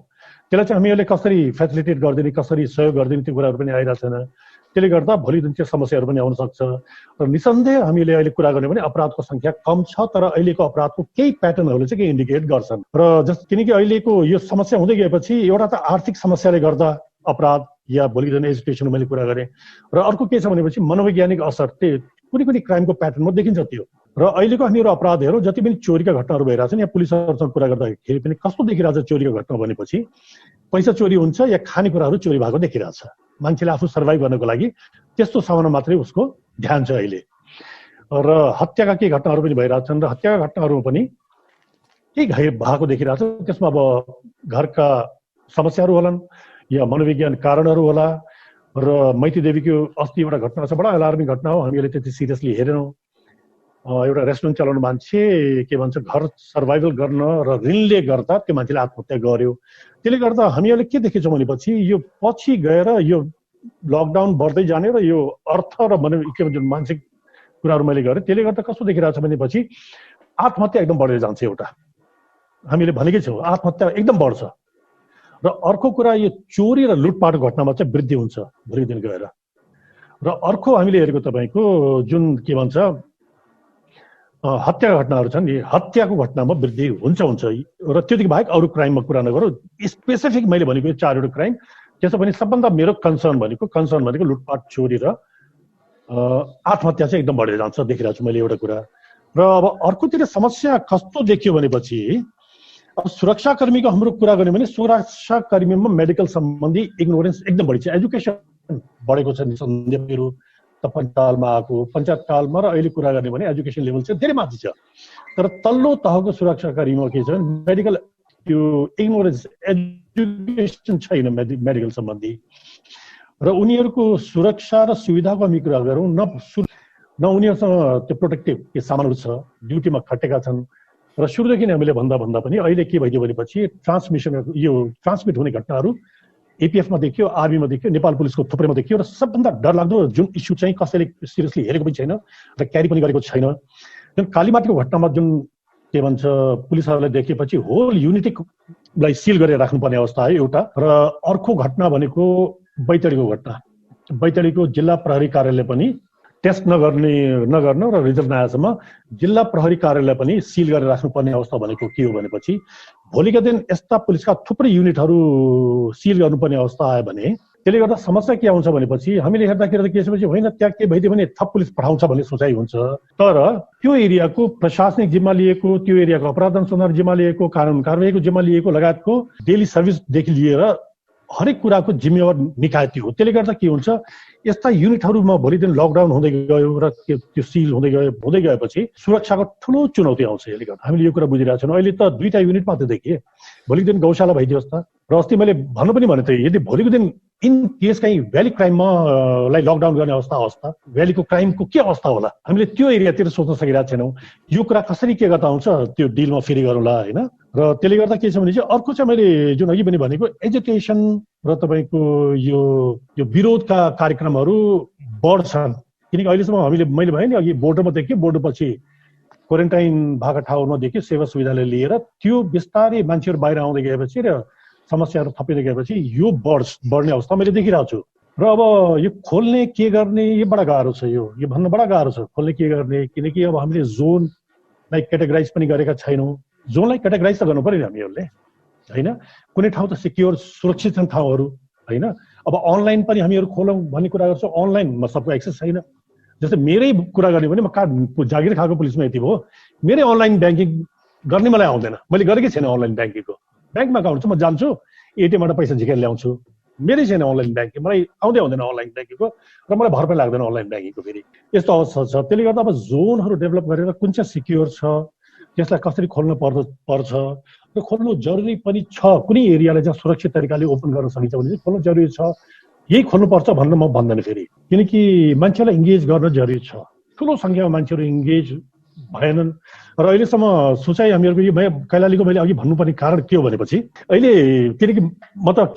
त्यसलाई चाहिँ हामीहरूले कसरी फेसिलिटेट गरिदिने, कसरी सहयोग गरिदिने, त्यो कुराहरू पनि आइरहेको छैन। त्यसले गर्दा भोलि दिन त्यो समस्याहरू पनि आउन सक्छ। र निसन्देह हामीले अहिले कुरा गर्ने भने अपराधको सङ्ख्या कम छ, तर अहिलेको अपराधको केही प्याटर्नहरूले चाहिँ इन्डिकेट गर्छन्। र किनकि अहिलेको यो समस्या हुँदै गएपछि एउटा त आर्थिक समस्याले गर्दा अपराध या भोलि दिन एजुकेसन मैले कुरा गरेँ, र अर्को के छ भनेपछि मनोवैज्ञानिक असर कुनै क्राइमको प्याटर्नमा देखिन्छ त्यो। र अहिलेको हामीहरू अपराधहरू जति पनि चोरीका घटनाहरू भइरहेछन् या पुलिसहरूसँग कुरा गर्दाखेरि पनि कस्तो देखिरहेछ चोरीको घटना भनेपछि पैसा चोरी हुन्छ या खानेकुराहरू चोरी भएको देखिरहेछ। मान्छेले आफू सर्भाइभ गर्नको लागि त्यस्तो सामानमा मात्रै उसको ध्यान छ अहिले। र हत्याका केही घटनाहरू पनि भइरहेछन् र हत्याका घटनाहरू पनि केही भएको देखिरहेछ। त्यसमा अब घरका समस्याहरू होलान् या मनोविज्ञान कारणहरू होला। र मैती देवीको अस्ति एउटा घटना छ, बडा एलार्मिङ घटना हो, हामीले त्यति सिरियसली हेरेनौँ। एउटा रेस्टुरेन्ट चलाउने मान्छे के भन्छ घर सर्भाइभल गर्न र ऋणले गर्दा त्यो मान्छेले आत्महत्या गर्यो। त्यसले गर्दा हामीहरूले के देखेछौँ भनेपछि यो पछि गएर यो लकडाउन बढ्दै जाने र यो अर्थ र के भन्छ मानसिक कुराहरू मैले गरेँ, त्यसले गर्दा कस्तो देखिरहेको छ भनेपछि आत्महत्या एकदम बढेर जान्छ। एउटा हामीले भनेकै छौँ आत्महत्या एकदम बढ्छ। र अर्को कुरा यो चोरी र लुटपाटको घटनामा चाहिँ वृद्धि हुन्छ भोलि दिन गएर। र अर्को हामीले हेरेको तपाईँको जुन के भन्छ हत्याका घटनाहरू छन्, यी हत्याको घटनामा वृद्धि हुन्छ। र त्योदेखि बाहेक अरू क्राइममा कुरा नगरौँ, स्पेसिफिक मैले भनेको यो 4वटा क्राइम। त्यसो पनि सबभन्दा मेरो कन्सर्न भनेको लुटपाट, चोरी र आत्महत्या चाहिँ एकदम बढेर जान्छ देखिरहेको छु मैले एउटा कुरा। र अब अर्कोतिर समस्या कस्तो देखियो भनेपछि अब सुरक्षाकर्मीको हाम्रो कुरा गर्ने भने सुरक्षाकर्मीमा मेडिकल सम्बन्धी इग्नोरेन्स एकदम बढी छ। एजुकेसन बढेको छ निसन्देह पञ्चायतकालमा आएको, पञ्चायतकालमा र अहिले कुरा गर्ने भने एजुकेसन लेभल चाहिँ धेरै माथि छ। तर तल्लो तहको सुरक्षाकर्मीमा के छ भने मेडिकल त्यो इग्नोरेन्स, एजुकेसन छैन मेडिकल सम्बन्धी। र उनीहरूको सुरक्षा र सुविधाको हामी कुरा गरौँ न उनीहरूसँग त्यो प्रोटेक्टिभ के सामानहरू छ, ड्युटीमा खटेका छन्। र सुरुदेखि नै हामीले भन्दा पनि अहिले के भइदियो भनेपछि ट्रान्समिट हुने घटनाहरू एपिएफमा देखियो, आर्मीमा देखियो, नेपाल पुलिसको थुप्रैमा देखियो। र सबभन्दा डरलाग्दो जुन इस्यु चाहिँ कसैले सिरियसली हेरेको पनि छैन र क्यारी पनि गरेको छैन, जुन कालीमाटीको घटनामा जुन के भन्छ पुलिसहरूलाई देखेपछि होल युनिटीलाई सिल गरेर राख्नुपर्ने अवस्था आयो एउटा। र अर्को घटना भनेको बैतडीको घटना। बैतडीको जिल्ला प्रहरी कार्यालय पनि टेस्ट नगर्न र रिजल्ट नआएसम्म जिल्ला प्रहरी कार्यालय पनि सिल गरेर राख्नुपर्ने अवस्था भनेको के हो भनेपछि भोलिका दिन यस्ता पुलिसका थुप्रै युनिटहरू सिल गर्नुपर्ने अवस्था आयो भने त्यसले गर्दा समस्या के आउँछ भनेपछि हामीले हेर्दाखेरि के छ भने होइन त्यहाँ के भइदियो भने थप पुलिस पठाउँछ भन्ने सोचाइ हुन्छ। तर त्यो एरियाको प्रशासनिक जिम्मा लिएको, त्यो एरियाको अपराध अनुसन्धान जिम्मा लिएको, कानुन कारबाहीको जिम्मा लिएको लगायतको डेली सर्भिसदेखि लिएर हरेक कुराको जिम्मेवार निकाय त्यो हो। त्यसले गर्दा के हुन्छ यस्ता युनिटहरूमा भोलि दिन लकडाउन हुँदै गयो र त्यो सिल हुँदै गएपछि सुरक्षाको ठुलो चुनौती आउँछ। यसले गर्दा हामीले यो कुरा बुझिरहेको छौँ। अहिले त 2टा युनिट मात्रै देखिए, भोलि दिन गौशाला भइदियोस् त। र अस्ति मैले भन्नु पनि भनेको थिएँ यदि भोलिको दिन इन केस कहीँ भ्याली क्राइममा लकडाउन गर्ने अवस्था भ्यालीको क्राइमको के अवस्था होला, हामीले त्यो एरियातिर सोच्न सकिरहेको छैनौँ। यो कुरा कसरी के गर्दा आउँछ त्यो डिलमा फेरि गरौँला होइन। र त्यसले गर्दा के छ भने चाहिँ अर्को चाहिँ मैले जुन अघि पनि भनेको एजुकेसन र तपाईँको यो विरोधका कार्यक्रमहरू बढ्छन्। किनकि अहिलेसम्म मैले भने नि अघि बोर्डरमा देखियो, बोर्डपछि क्वारेन्टाइन भएका ठाउँमा देखियो सेवा सुविधाले लिएर त्यो बिस्तारै मान्छेहरू बाहिर आउँदै गएपछि र समस्याहरू थपिँदै गएपछि यो बढ्ने अवस्था मैले देखिरहेको छु। र अब यो खोल्ने के गर्ने यो बडा गाह्रो छ। यो भन्न बडा गाह्रो छ खोल्ने के गर्ने, किनकि अब हामीले जोनलाई क्याटेगराइज पनि गरेका छैनौँ। जोनलाई क्याटेगराइज त गर्नु पऱ्यो नि हामीहरूले होइन। कुनै ठाउँ त सिक्योर सुरक्षित छन् ठाउँहरू होइन। अब अनलाइन पनि हामीहरू खोलौँ भन्ने कुरा गर्छौँ, अनलाइनमा सबको एक्सेस छैन। जस्तै मेरै कुरा गर्ने भने म जागिर खाएको पुलिसमा यति भयो, मेरै अनलाइन ब्याङ्किङ गर्ने मलाई आउँदैन। मैले गरेकै छैन अनलाइन ब्याङ्किङको। ब्याङ्कमा अकाउन्ट छ, म जान्छु एटिएमबाट पैसा झिकेर ल्याउँछु, मेरै छैन अनलाइन ब्याङ्किङ, मलाई आउँदैन अनलाइन ब्याङ्किङको र मलाई भर पनि लाग्दैन अनलाइन ब्याङ्किङको। फेरि यस्तो अवस्था छ। त्यसले गर्दा अब जोनहरू डेभलप गरेर कुन चाहिँ सिक्योर छ त्यसलाई कसरी खोल्नु पर्छ र खोल्नु जरुरी पनि छ। कुनै एरियालाई चाहिँ सुरक्षित तरिकाले ओपन गर्न सकिन्छ भने खोल्नु जरुरी छ। यही खोल्नुपर्छ भनेर म भन्दैन फेरि, किनकि मान्छेलाई इङ्गेज गर्न जरुरी छ। ठुलो सङ्ख्यामा मान्छेहरू इङ्गेज भएनन् र अहिलेसम्म सोचाइ हामीहरूको यो कैलालीको मैले अघि भन्नुपर्ने कारण के हो भनेपछि अहिले किनकि म त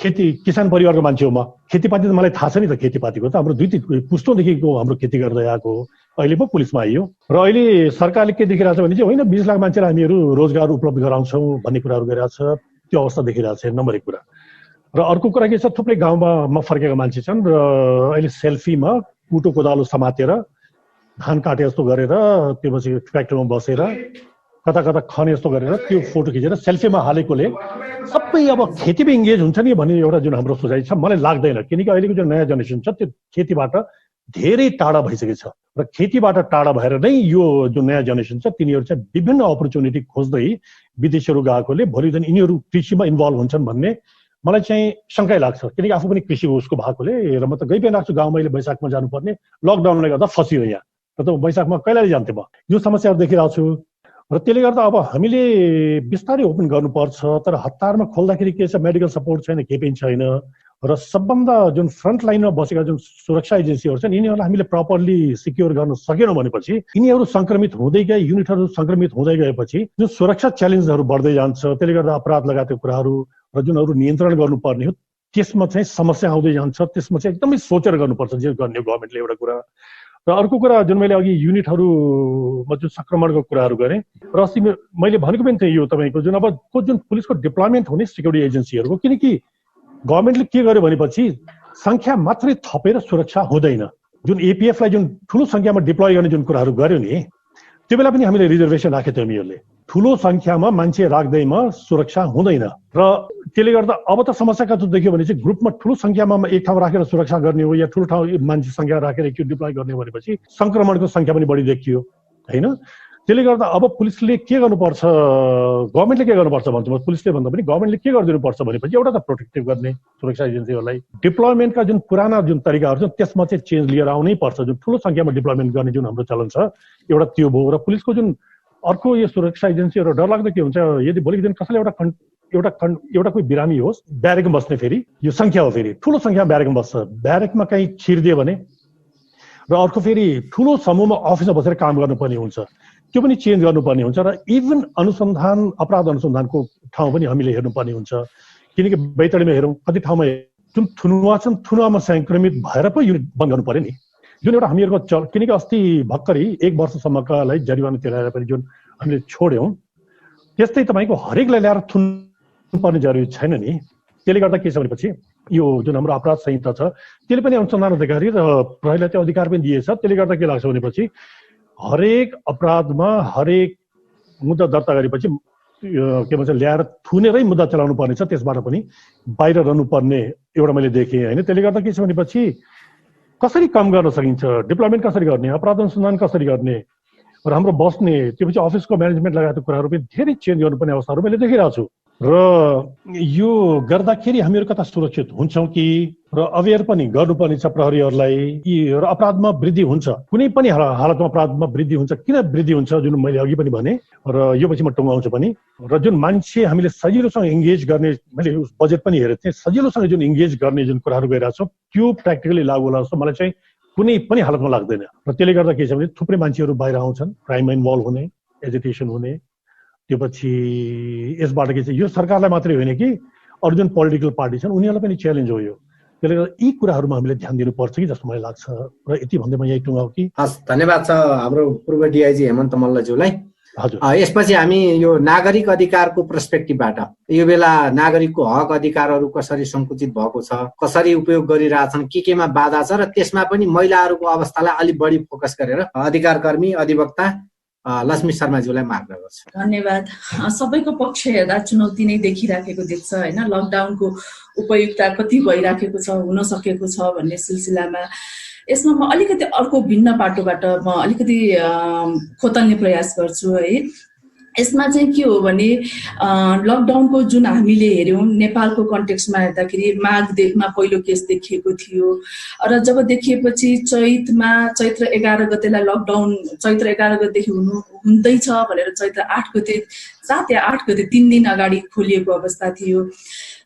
किसान परिवारको मान्छे हो, म खेतीपाती त मलाई थाहा छ नि त, खेतीपातीको त हाम्रो 2 पुस्तौँदेखिको हाम्रो खेती गर्दै आएको हो। अहिले पो पुलिसमा आइयो र अहिले सरकारले के देखिरहेको छ भने चाहिँ होइन 20 लाख मान्छेलाई हामीहरू रोजगार उपलब्ध गराउँछौँ भन्ने कुराहरू गरिरहेको छ, त्यो अवस्था देखिरहेको छ नम्बर 1 कुरा। र अर्को कुरा के छ, थुप्रै गाउँमा फर्केका मान्छे छन् र अहिले सेल्फीमा कुटो कोदालो समातेर धान काटे जस्तो गरेर त्यो पछि ट्र्याक्टरमा बसेर कता कता खने जस्तो गरेर त्यो फोटो खिचेर सेल्फीमा हालेकोले सबै अब खेतीमा इङ्गेज हुन्छ नि भन्ने एउटा जुन हाम्रो सोचाइ छ मलाई लाग्दैन, किनकि अहिलेको जुन नयाँ जेनेरेसन छ त्यो खेतीबाट धेरै टाढा भइसकेको छ र खेतीबाट टाढा भएर नै यो जुन नयाँ जेनेरेसन छ तिनीहरू चाहिँ विभिन्न अपर्च्युनिटी खोज्दै विदेशहरू गएकोले भोलि दिन यिनीहरू कृषिमा इन्भल्भ हुन्छन् भन्ने मलाई चाहिँ शङ्कै लाग्छ, किनकि आफू पनि कृषि उसको भएकोले। र म त गइ पनि राख्छु गाउँमा, अहिले वैशाखमा जानुपर्ने लकडाउनले गर्दा फसियो यहाँ, र त वैशाखमा कैलाली जान्थेँ म। यो समस्याहरू देखिरहेको छु र त्यसले गर्दा अब हामीले बिस्तारै ओपन गर्नुपर्छ, तर हतारमा खोल्दाखेरि के छ, मेडिकल सपोर्ट छैन, केही पनि छैन र सबभन्दा जुन फ्रन्ट लाइनमा बसेका जुन सुरक्षा एजेन्सीहरू छन् यिनीहरूलाई हामीले प्रपरली सिक्योर गर्न सकेनौँ भनेपछि यिनीहरू सङ्क्रमित हुँदै गए, युनिटहरू सङ्क्रमित हुँदै गएपछि जुन सुरक्षा च्यालेन्जहरू बढ्दै जान्छ, त्यसले गर्दा अपराध लगायतका कुराहरू र जुनहरू नियन्त्रण गर्नुपर्ने हो त्यसमा चाहिँ समस्या आउँदै जान्छ। त्यसमा चाहिँ एकदमै सोचेर गर्नुपर्छ जे गर्ने गभर्मेन्टले एउटा कुरा। र अर्को कुरा जुन मैले अघि युनिटहरूमा जुन सङ्क्रमणको कुराहरू गरेँ र अस्ति मैले भनेको पनि थिएँ, यो तपाईँको जुन अब जुन पुलिसको डिप्लोयमेन्ट हुने सिक्युरिटी एजेन्सीहरूको, किनकि गभर्मेन्टले के गर्यो भनेपछि सङ्ख्या मात्रै थपेर सुरक्षा हुँदैन। जुन एपिएफलाई जुन ठुलो सङ्ख्यामा डिप्लोय गर्ने जुन कुराहरू गर्यो नि त्यो बेला पनि हामीले रिजर्भेसन राखेको थियौँ, हामीहरूले ठुलो सङ्ख्यामा मान्छे राख्दैमा सुरक्षा हुँदैन र त्यसले गर्दा अब त समस्या कस्तो देखियो भने चाहिँ ग्रुपमा ठुलो सङ्ख्यामा एक ठाउँ राखेर सुरक्षा गर्ने हो या ठुलो ठाउँ मान्छे सङ्ख्या राखेर एकचोटि डिप्लोय गर्ने हो भनेपछि सङ्क्रमणको सङ्ख्या पनि बढी देखियो होइन। त्यसले गर्दा अब पुलिसले के गर्नुपर्छ, गभर्मेन्टले के गर्नुपर्छ भन्छु म, पुलिसले भन्दा पनि गभर्मेन्टले के गरिदिनुपर्छ भनेपछि एउटा त प्रोटेक्टिभ गर्ने सुरक्षा एजेन्सीहरूलाई, डिप्लोयमेन्टका जुन पुराना जुन तरिकाहरू छन् त्यसमा चाहिँ चेन्ज लिएर आउनै पर्छ। जुन ठुलो सङ्ख्यामा डिप्लोयमेन्ट गर्ने जुन हाम्रो चलन छ एउटा त्यो भयो। र पुलिसको जुन अर्को यो सुरक्षा एजेन्सीहरू डरलाग्दो के हुन्छ, यदि भोलिको दिन कसैले एउटा कोही बिरामी होस् ब्यारेकमा बस्ने, फेरि यो सङ्ख्या हो, फेरि ठुलो सङ्ख्यामा ब्यारेकमा बस्छ, ब्यारेकमा कहीँ छिरिदियो भने र अर्को फेरि ठुलो समूहमा अफिसमा बसेर काम गर्नुपर्ने हुन्छ, त्यो पनि चेन्ज गर्नुपर्ने हुन्छ। र इभन अपराध अनुसन्धानको ठाउँ पनि हामीले हेर्नुपर्ने हुन्छ, किनकि बैतडीमा हेरौँ कति ठाउँमा जुन थुनुवा छन् थुनुवामा सङ्क्रमित भएर पो युनिट बन्द गर्नु पर्यो नि, जुन एउटा हामीहरूको किनकि अस्ति भर्खरै 1 वर्षसम्मकालाई जरिवाना तिरेर पनि जुन हामीले छोड्यौँ त्यस्तै तपाईँको हरेकलाई ल्याएर थुन्नुपर्ने जरुरी छैन नि। त्यसले गर्दा के छ भनेपछि यो जुन हाम्रो अपराध संहिता छ त्यसले पनि अनुसन्धान अधिकारी र प्रहरीलाई त्यो अधिकार पनि दिएछ। त्यसले गर्दा के लाग्छ भनेपछि हरेक अपराधमा हरेक मुद्दा दर्ता गरेपछि के भन्छ ल्याएर थुनेरै मुद्दा चलाउनु पर्ने छ, त्यसबाट पनि बाहिर रहनुपर्ने एउटा मैले देखेँ होइन। त्यसले गर्दा के छ भनेपछि कसरी कम गर्न सकिन्छ, डिप्लोयमेन्ट कसरी गर्ने, अपराध अनुसन्धान कसरी गर्ने र हाम्रो बस्ने त्यो पछि अफिसको म्यानेजमेन्ट लगायतका कुराहरू पनि धेरै चेन्ज गर्नुपर्ने अवस्थाहरू मैले देखिरहेको छु। र यो गर्दाखेरि हामीहरू कता सुरक्षित हुन्छौँ कि र अवेर पनि गर्नुपर्ने छ प्रहरीहरूलाई र अपराधमा वृद्धि हुन्छ, कुनै पनि हालतमा अपराधमा वृद्धि हुन्छ। किन वृद्धि हुन्छ जुन मैले अघि पनि भने र यो पछि म टुङ्गाउँछु पनि। र जुन मान्छे हामीले सजिलोसँग इङ्गेज गर्ने, मैले बजेट पनि हेरेको थिएँ, सजिलोसँग जुन इङ्गेज गर्ने जुन कुराहरू गरिरहेको छौँ त्यो प्र्याक्टिकली लागु होला जस्तो मलाई चाहिँ कुनै पनि हालतमा लाग्दैन। र त्यसले गर्दा के छ भने थुप्रै मान्छेहरू बाहिर आउँछन्, क्राइममा इन्भल्भ हुने, एजिटेसन हुने, त्यो पछि यसबाट के छ यो सरकारलाई मात्रै होइन कि अरू जुन पोलिटिकल पार्टी छन् उनीहरूलाई पनि च्यालेन्ज हो यो। त्यसले गर्दा यी कुराहरूमा हामीले ध्यान दिनुपर्छ कि जस्तो मलाई लाग्छ। र यति भन्दै म यही टुङ्गाउ कि। हस्, धन्यवाद छ हाम्रो पूर्व डिआइजी हेमन्त मल्लज्यूलाई। हजुर, यसपछि हामी यो नागरिक अधिकारको पर्सपेक्टिभबाट यो बेला नागरिकको हक अधिकारहरू कसरी सङ्कुचित भएको छ, कसरी उपयोग गरिरहेछन्, केमा बाधा छ, र त्यसमा पनि महिलाहरूको अवस्थालाई अलिक बढी फोकस गरेर अधिकारकर्मी अधिवक्ता लक्ष्मी शर्माज्यूलाई माग्न गर्छु। धन्यवाद। सबैको पक्ष हेर्दा चुनौती नै देखिराखेको देख्छ होइन। लकडाउनको उपयुक्तता कति भइराखेको छ, हुन सकेको छ भन्ने सिलसिलामा यसमा म अलिकति अर्को भिन्न बाटोबाट म अलिकति खोतल्ने प्रयास गर्छु है। यसमा चाहिँ के हो भने लकडाउनको जुन हामीले हेऱ्यौँ नेपालको कन्टेक्स्टमा हेर्दाखेरि माघमा पहिलो केस देखिएको थियो र जब देखिएपछि चैत्र 11 गतेलाई लकडाउन चैत्र 11 गतेदेखि हुँदैछ भनेर चैत्र 8 गते 7 या 8 गते 3 दिन अगाडि खोलिएको अवस्था थियो।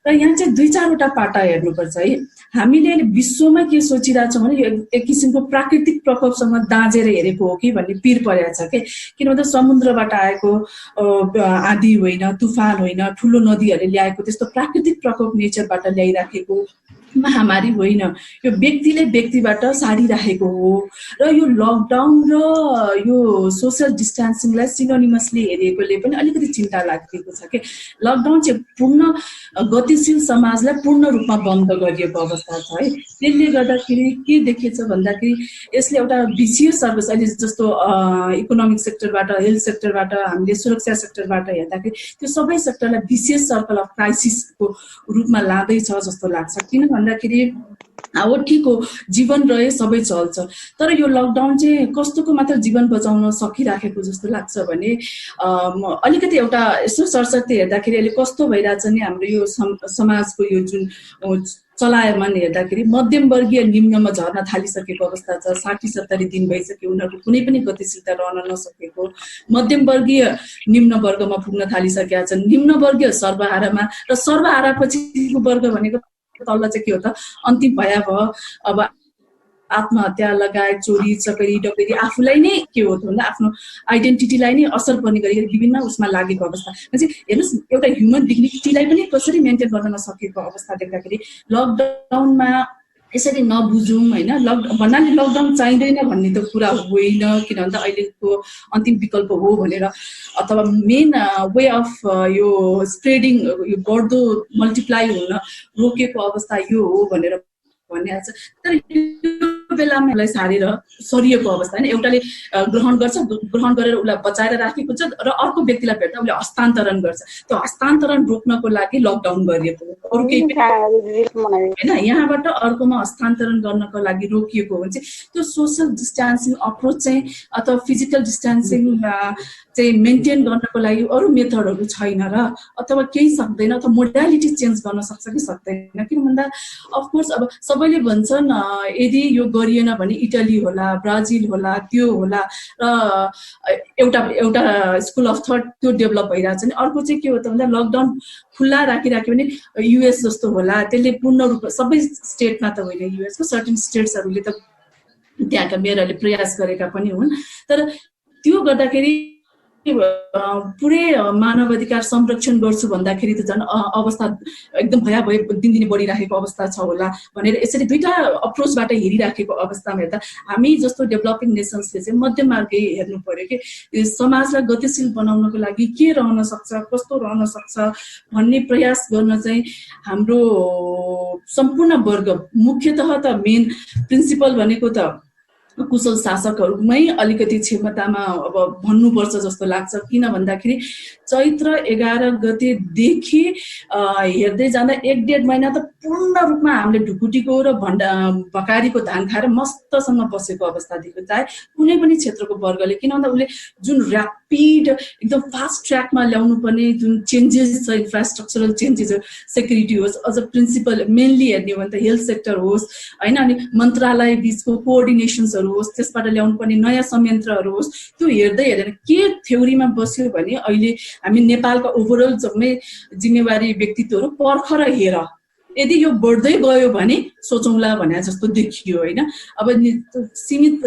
र यहाँ चाहिँ 2-4 वटा पाटा हेर्नुपर्छ है। हामीले विश्वमा के सोचिरहेछौँ भने यो एक किसिमको प्राकृतिक प्रकोपसँग दाँजेर हेरेको हो कि भन्ने पिर परेको छ के। किन भन्दा समुद्रबाट आएको आँधी होइन, तुफान होइन, ठुलो नदीहरूले ल्याएको त्यस्तो प्राकृतिक प्रकोप नेचरबाट ल्याइराखेको महामारी होइन, यो व्यक्तिले व्यक्तिबाट सारिराखेको हो। र यो लकडाउन र यो सोसियल डिस्टेन्सिङलाई सिनोनिमसली हेरेकोले पनि अलिकति चिन्ता लागेको छ कि लकडाउन चाहिँ पूर्ण गतिशील समाजलाई पूर्ण रूपमा बन्द गरिएको अवस्था छ है। त्यसले गर्दाखेरि के देखिएछ भन्दाखेरि यसले एउटा विशेष सर्भिस अहिले जस्तो इकोनोमिक सेक्टरबाट, हेल्थ सेक्टरबाट, हामीले सुरक्षा सेक्टरबाट हेर्दाखेरि त्यो सबै सेक्टरलाई विशेष सर्कल अफ क्राइसिसको रूपमा लाँदैछ जस्तो लाग्छ। किन भन्दाखेरि हो ठिक हो, जीवन रहे सबै चल्छ, तर यो लकडाउन चाहिँ कस्तोको मात्र जीवन बचाउन सकिराखेको जस्तो लाग्छ भने अलिकति एउटा यसो सरसर्ती हेर्दाखेरि अहिले कस्तो भइरहेछ नि हाम्रो यो समाजको यो जुन चलायमान हेर्दाखेरि मध्यमवर्गीय निम्नमा झर्न थालिसकेको अवस्था छ। 60-70 दिन भइसक्यो उनीहरूको कुनै पनि गतिशीलता रहन नसकेको, मध्यमवर्गीय निम्न वर्गमा पुग्न थालिसकेका छन्, निम्नवर्गीय सर्वहारामा, र सर्वहारापछिको वर्ग भनेको तल्ला चाहिँ के हो त अन्तिम भयावह अब आत्महत्या लगायत चोरी चकरी डकैती आफूलाई नै के हो त भन्दा आफ्नो आइडेन्टिटीलाई नै असर पर्ने गरी विभिन्न उसमा लागेको अवस्था। हेर्नुहोस् एउटा ह्युमन डिग्निटीलाई पनि कसरी मेन्टेन गर्न नसकेको अवस्था देख्दाखेरि लकडाउनमा यसरी नबुझौँ होइन। भन्नाले लकडाउन चाहिँदैन भन्ने त कुरा होइन, किन भन्दा अहिलेको अन्तिम विकल्प हो भनेर, अथवा मेन वे अफ यो स्प्रेडिङ यो बढ्दो मल्टिप्लाई हुन रोकेको अवस्था यो हो भनेर भनिएको छ। तर यो बेलामा यसलाई सारेर सरिएको अवस्था होइन। एउटाले ग्रहण गर्छ, ग्रहण गरेर उसलाई बचाएर राखेको छ र अर्को व्यक्तिलाई भेट्दा उसले हस्तान्तरण गर्छ। त्यो हस्तान्तरण रोक्नको लागि लकडाउन गरिएको हो, अरू केही होइन। यहाँबाट अर्कोमा हस्तान्तरण गर्नको लागि रोकिएको हो भने चाहिँ त्यो सोसियल डिस्टेन्सिङ अप्रोच चाहिँ अथवा फिजिकल डिस्टेन्सिङ चाहिँ मेन्टेन गर्नको लागि अरू मेथडहरू छैन र अथवा केही सक्दैन, अथवा मोडालिटी चेन्ज गर्न सक्छ कि सक्दैन। किन भन्दा अफकोर्स अब सबैले भन्छन् यदि यो गरिएन भने इटली होला, ब्राजिल होला, त्यो होला, र एउटा स्कुल अफ थट त्यो डेभलप भइरहेछ नि। अर्को चाहिँ के हो त भन्दा लकडाउन खुल्ला राखिराख्यो भने युएस जस्तो होला, त्यसले पूर्ण रूपमा सबै स्टेटमा त होइन, युएसको सर्टेन स्टेट्सहरूले त त्यहाँका मेयरहरूले प्रयास गरेका पनि हुन्, तर त्यो गर्दाखेरि पुरै मानव अधिकार संरक्षण गर्छु भन्दाखेरि त झन् अवस्था एकदम भयावह दिनदिनै बढिराखेको अवस्था छ होला भनेर यसरी दुईटा अप्रोचबाट हेरिराखेको अवस्थामा हेर्दा हामी जस्तो डेभलपिङ नेसन्सले चाहिँ मध्यमार्ग हेर्नु पर्यो कि समाजलाई गतिशील बनाउनको लागि के रहन सक्छ, कस्तो रहन सक्छ भन्ने प्रयास गर्न चाहिँ हाम्रो सम्पूर्ण वर्ग, मुख्यतः त मेन प्रिन्सिपल भनेको त कुशल शासकहरूमै अलिकति क्षमतामा अब भन्नुपर्छ जस्तो लाग्छ। किन भन्दाखेरि चैत्र 11 गतेदेखि हेर्दै जाँदा 1-1.5 महिना त पूर्ण रूपमा हामीले ढुकुटीको र भकारीको धान खाएर मस्तसँग बसेको अवस्था देख्यो, चाहे कुनै पनि क्षेत्रको वर्गले। किन भन्दा उसले जुन ऱ्यापिड एकदम फास्ट ट्र्याकमा ल्याउनु पर्ने जुन चेन्जेस छ, इन्फ्रास्ट्रक्चरल चेन्जेस, सेक्युरिटी होस्, अझ प्रिन्सिपल मेनली हेर्ने हो भने त हेल्थ सेक्टर होस् होइन, अनि मन्त्रालय बिचको कोअर्डिनेसन्सहरू होस्, त्यसबाट ल्याउनु पर्ने नयाँ संयन्त्रहरू होस्, त्यो हेर्दै हेरेर के थ्योरीमा बस्यो भने अहिले हामी नेपालका ओभरअल जम्मै जिम्मेवारी व्यक्तित्वहरू पर्खर हेर, यदि यो बढ्दै गयो भने सोचौँला भने जस्तो देखियो होइन। अब सीमित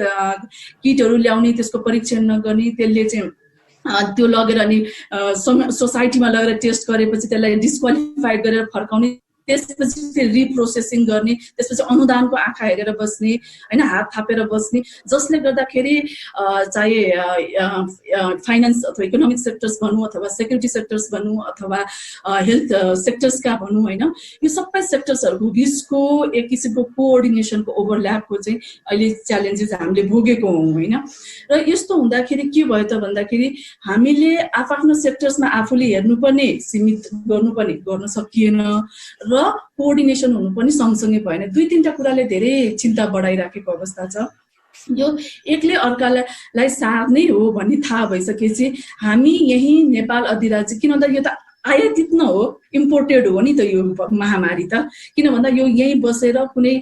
किटहरू ल्याउने, त्यसको परीक्षण नगर्ने, त्यसले चाहिँ त्यो लगेर अनि सोसाइटीमा लगेर टेस्ट गरेपछि त्यसलाई डिस्क्वालिफाइड गरेर फर्काउने, त्यसपछि फेरि रिप्रोसेसिङ गर्ने, त्यसपछि अनुदानको आँखा हेरेर बस्ने होइन, हात थापेर बस्ने, जसले गर्दाखेरि चाहे फाइनेन्स अथवा इकोनोमिक सेक्टर्स भनौँ अथवा सेक्युरिटी सेक्टर्स भनौँ अथवा हेल्थ सेक्टर्सका भनौँ होइन, यो सबै सेक्टर्सहरूको बिचको एक किसिमको कोअर्डिनेसनको ओभरल्यापको चाहिँ अहिले च्यालेन्जेस हामीले भोगेको हौँ होइन। र यस्तो हुँदाखेरि के भयो त भन्दाखेरि हामीले आफ्नो सेक्टर्समा आफूले हेर्नुपर्ने, सीमित गर्नुपर्ने गर्न सकिएन र कोअर्डिनेसन हुनु पनि सँगसँगै भएन। 2-3टा कुराले धेरै चिन्ता बढाइराखेको अवस्था छ। यो एकले अर्कालाई सार्ने हो भन्ने थाहा भइसकेपछि हामी यही नेपाल अधिराज्य, किन भन्दा यो त आयातित न हो, इम्पोर्टेड हो नि त यो महामारी त। किन भन्दा यो यहीँ बसेर कुनै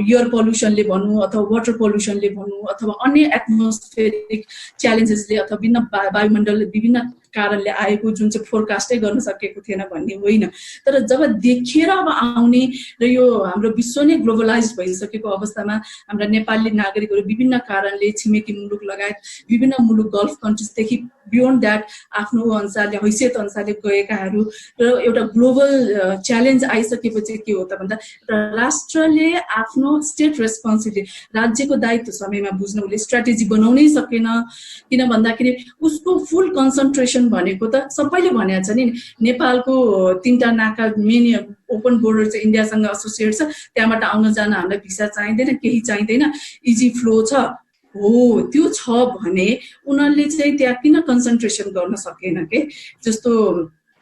एयर पल्युसनले भनौँ अथवा वाटर पल्युसनले भनौँ अथवा अन्य एटमोस्फेरिक च्यालेन्जेसले अथवा विभिन्न वायुमण्डल विभिन्न कारणले आएको, जुन चाहिँ फोरकास्टै गर्न सकेको थिएन भन्ने होइन। तर जब देखेर अब आउने र यो हाम्रो विश्व नै ग्लोबलाइज भइसकेको अवस्थामा हाम्रा नेपाली नागरिकहरू विभिन्न कारणले छिमेकी मुलुक लगायत विभिन्न मुलुक गल्फ कन्ट्रिजदेखि बियोन्ड द्याट आफ्नो अनुसारले हैसियत अनुसारले गएकाहरू र एउटा ग्लोबल च्यालेन्ज आइसकेपछि के हो त भन्दा राष्ट्रले आफ्नो स्टेट रेस्पोन्सिबिलिटी, राज्यको दायित्व समयमा बुझ्न उसले स्ट्राटेजी बनाउनै सकेन। किन भन्दाखेरि उसको फुल कन्सन्ट्रेसन भनेको त सबैले भनेको छ नि, नेपालको 3टा नाका मेन ओपन बोर्डर चाहिँ इन्डियासँग एसोसिएट छ, त्यहाँबाट आउन जान हामीलाई भिसा चाहिँदैन, केही चाहिँदैन, इजी फ्लो छ। हो त्यो छ भने उनीहरूले चाहिँ त्यहाँ किन कन्सन्ट्रेसन गर्न सकेन के? जस्तो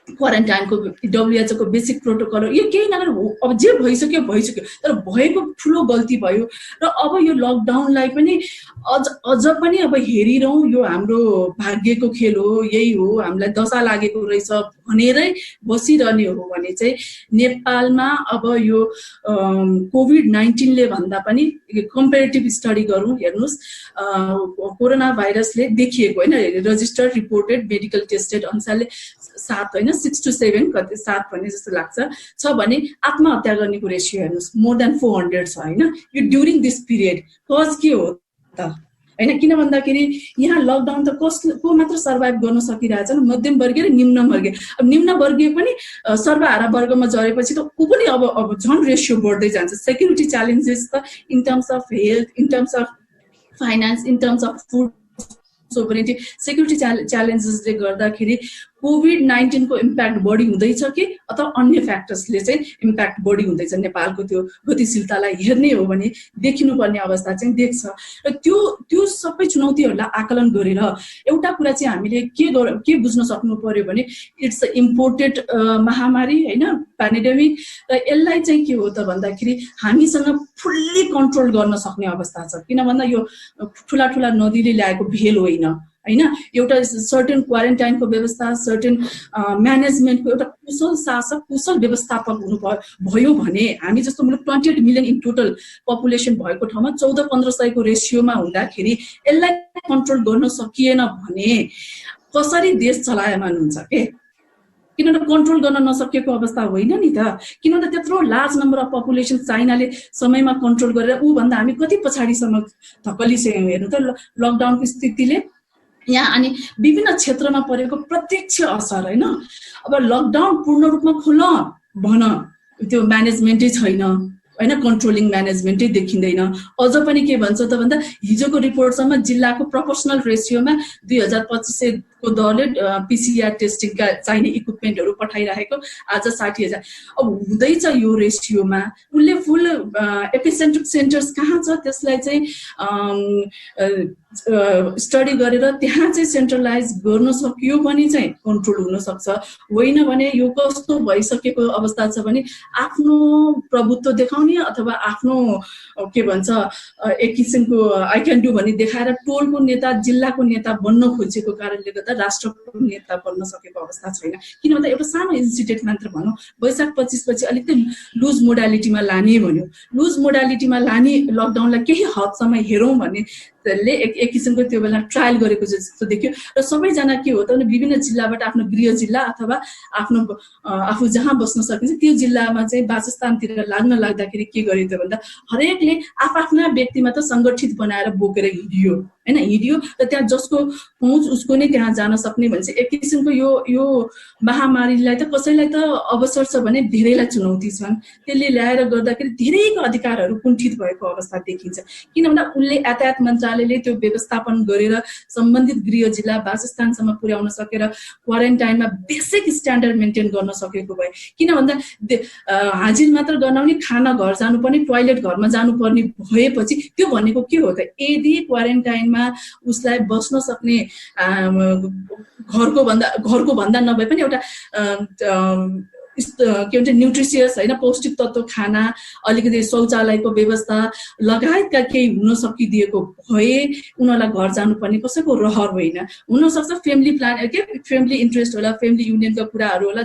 क्वारेन्टाइनको WHO को बेसिक प्रोटोकल यो केही नगरेर अब जे भइसक्यो भइसक्यो, तर भएको ठुलो गल्ती भयो। र अब यो लकडाउनलाई पनि अझ पनि अब हेरिरहँ, यो हाम्रो भाग्यको खेल हो, यही हो, हामीलाई दशा लागेको रहेछ भनेरै बसिरहने हो भने चाहिँ नेपालमा अब यो कोभिड-19ले भन्दा पनि कम्पेरिटिभ स्टडी गरौँ, हेर्नुहोस् कोरोना भाइरसले देखिएको होइन, रजिस्टर्ड रिपोर्टेड मेडिकल टेस्टेड अनुसारले 7 होइन 6 to 7 कति 7 भन्ने जस्तो लाग्छ छ भने आत्महत्या गर्नेको रेसियो हेर्नुहोस् मोर देन 400 छ होइन। यो ड्युरिङ दिस पिरियड कज के हो त होइन? किन भन्दाखेरि यहाँ लकडाउन त को मात्र सर्भाइभ गर्न सकिरहेछन्? मध्यम वर्गीय र निम्न वर्गीय। अब निम्न वर्गीय पनि सर्वहारा वर्गमा झरेपछि त ऊ पनि अब झन् रेसियो बढ्दै जान्छ। सेक्युरिटी च्यालेन्जेस त in terms of health, in terms of finance, in terms of food sovereignty, security च्यालेन्जेसले गर्दाखेरि कोभिड-19 को इम्प्याक्ट बढी हुँदैछ कि अथवा अन्य फ्याक्टर्सले चाहिँ इम्प्याक्ट बढी हुँदैछ नेपालको त्यो गतिशीलतालाई हेर्ने हो भने देखिनुपर्ने अवस्था चाहिँ देख्छ। र त्यो सबै चुनौतीहरूलाई आकलन गरेर एउटा कुरा चाहिँ हामीले के बुझ्न सक्नु पर्यो भने इट्स अ इम्पोर्टेड महामारी होइन, पेन्डेमिक। र यसलाई चाहिँ के हो त भन्दाखेरि हामीसँग फुल्ली कन्ट्रोल गर्न सक्ने अवस्था छ। किन भन्दा यो ठुला ठुला नदीले ल्याएको भेल होइन होइन, एउटा सर्टेन क्वारेन्टाइनको व्यवस्था, सर्टेन म्यानेजमेन्टको एउटा कुशल शासक, कुशल व्यवस्थापक भयो भने हामी जस्तो मुलुक 28 मिलियन इन टोटल पपुलेसन भएको ठाउँमा 1400-1500 को रेसियोमा हुँदाखेरि यसलाई कन्ट्रोल गर्न सकिएन भने कसरी देश चलायमान हुन्छ के? किनभने कन्ट्रोल गर्न नसकेको अवस्था होइन नि त। किनभने त्यत्रो लार्ज नम्बर अफ पपुलेसन चाइनाले समयमा कन्ट्रोल गरेर ऊभन्दा हामी कति पछाडिसम्म धकलिसक्यौँ। हेर्नु त लकडाउनको स्थितिले यहाँ अनि विभिन्न क्षेत्रमा परेको प्रत्यक्ष असर होइन। अब लकडाउन पूर्ण रूपमा खुल भन, त्यो म्यानेजमेन्टै छैन होइन, कन्ट्रोलिङ म्यानेजमेन्टै देखिँदैन। अझ पनि के भन्छ त भन्दा हिजोको रिपोर्टसम्म जिल्लाको प्रोपोर्सनल रेसियोमा 2500 को दरले PCR टेस्टिङका चाहिने इक्विपमेन्टहरू पठाइरहेको, आज 60,000। अब हुँदैछ यो रेसियोमा, उसले फुल एपिसेन्ट्रिक सेन्टर्स कहाँ छ त्यसलाई चाहिँ स्टडी गरेर त्यहाँ चाहिँ सेन्ट्रलाइज गर्न सकियो भने चाहिँ कन्ट्रोल हुन सक्छ। होइन भने यो कस्तो भइसकेको अवस्था छ भने आफ्नो प्रभुत्व देखाउने अथवा आफ्नो के भन्छ एक किसिमको आई क्यान डु भन्ने देखाएर टोलको नेता, जिल्लाको नेता बन्न खोजेको कारणले गर्दा राष्ट्रको नेता बन्न सकेको अवस्था छैन। किन भन्दा एउटा सानो इन्स्टिट्युट मात्र भनौँ, वैशाख 25 पछि अलिकति लुज मोडालिटीमा लाने भन्यो, लुज मोडालिटीमा लाने लकडाउनलाई केही हदसम्म हेरौँ भन्ने एक किसिमको त्यो बेला ट्रायल गरेको जस्तो देखियो। र सबैजना के हो त भने विभिन्न जिल्लाबाट आफ्नो गृह जिल्ला अथवा आफ्नो आफू जहाँ बस्न सकिन्छ त्यो जिल्लामा चाहिँ वासस्थानतिर लाग्न लाग्दाखेरि के गर्यो त भन्दा हरेकले आफ्ना व्यक्तिमा त सङ्गठित बनाएर बोकेर हिँडियो होइन, हिँडियो र त्यहाँ जसको पहुँच उसको नै त्यहाँ जान सक्ने भने चाहिँ एक किसिमको यो महामारीलाई त कसैलाई त अवसर छ भने धेरैलाई चुनौती छन्। त्यसले ल्याएर गर्दाखेरि धेरैको अधिकारहरू कुण्ठित भएको अवस्था देखिन्छ। किन भन्दा उनले यातायात मन्त्रालयले त्यो व्यवस्थापन गरेर सम्बन्धित गृह जिल्ला वासस्थानसम्म पुर्याउन सकेर क्वारेन्टाइनमा बेसिक स्ट्यान्डर्ड मेन्टेन गर्न सकेको भए। किन भन्दा हाजिर मात्र गर्नाउने, खाना घर जानुपर्ने, टोयलेट घरमा जानुपर्ने भएपछि त्यो भनेको के हो त? यदि क्वारेन्टाइनमा उसलाई बस्न सक्ने घरको भन्दा नभए पनि एउटा के भन्छ न्युट्रिसियस होइन, पौष्टिक तत्त्व खाना, अलिकति शौचालयको व्यवस्था लगायतका केही हुन सकिदिएको भए उनीहरूलाई घर जानुपर्ने कसैको रहर होइन। हुनसक्छ फ्यामिली प्लान फ्यामिली इन्ट्रेस्ट होला, फ्यामिली युनियनका कुराहरू होला,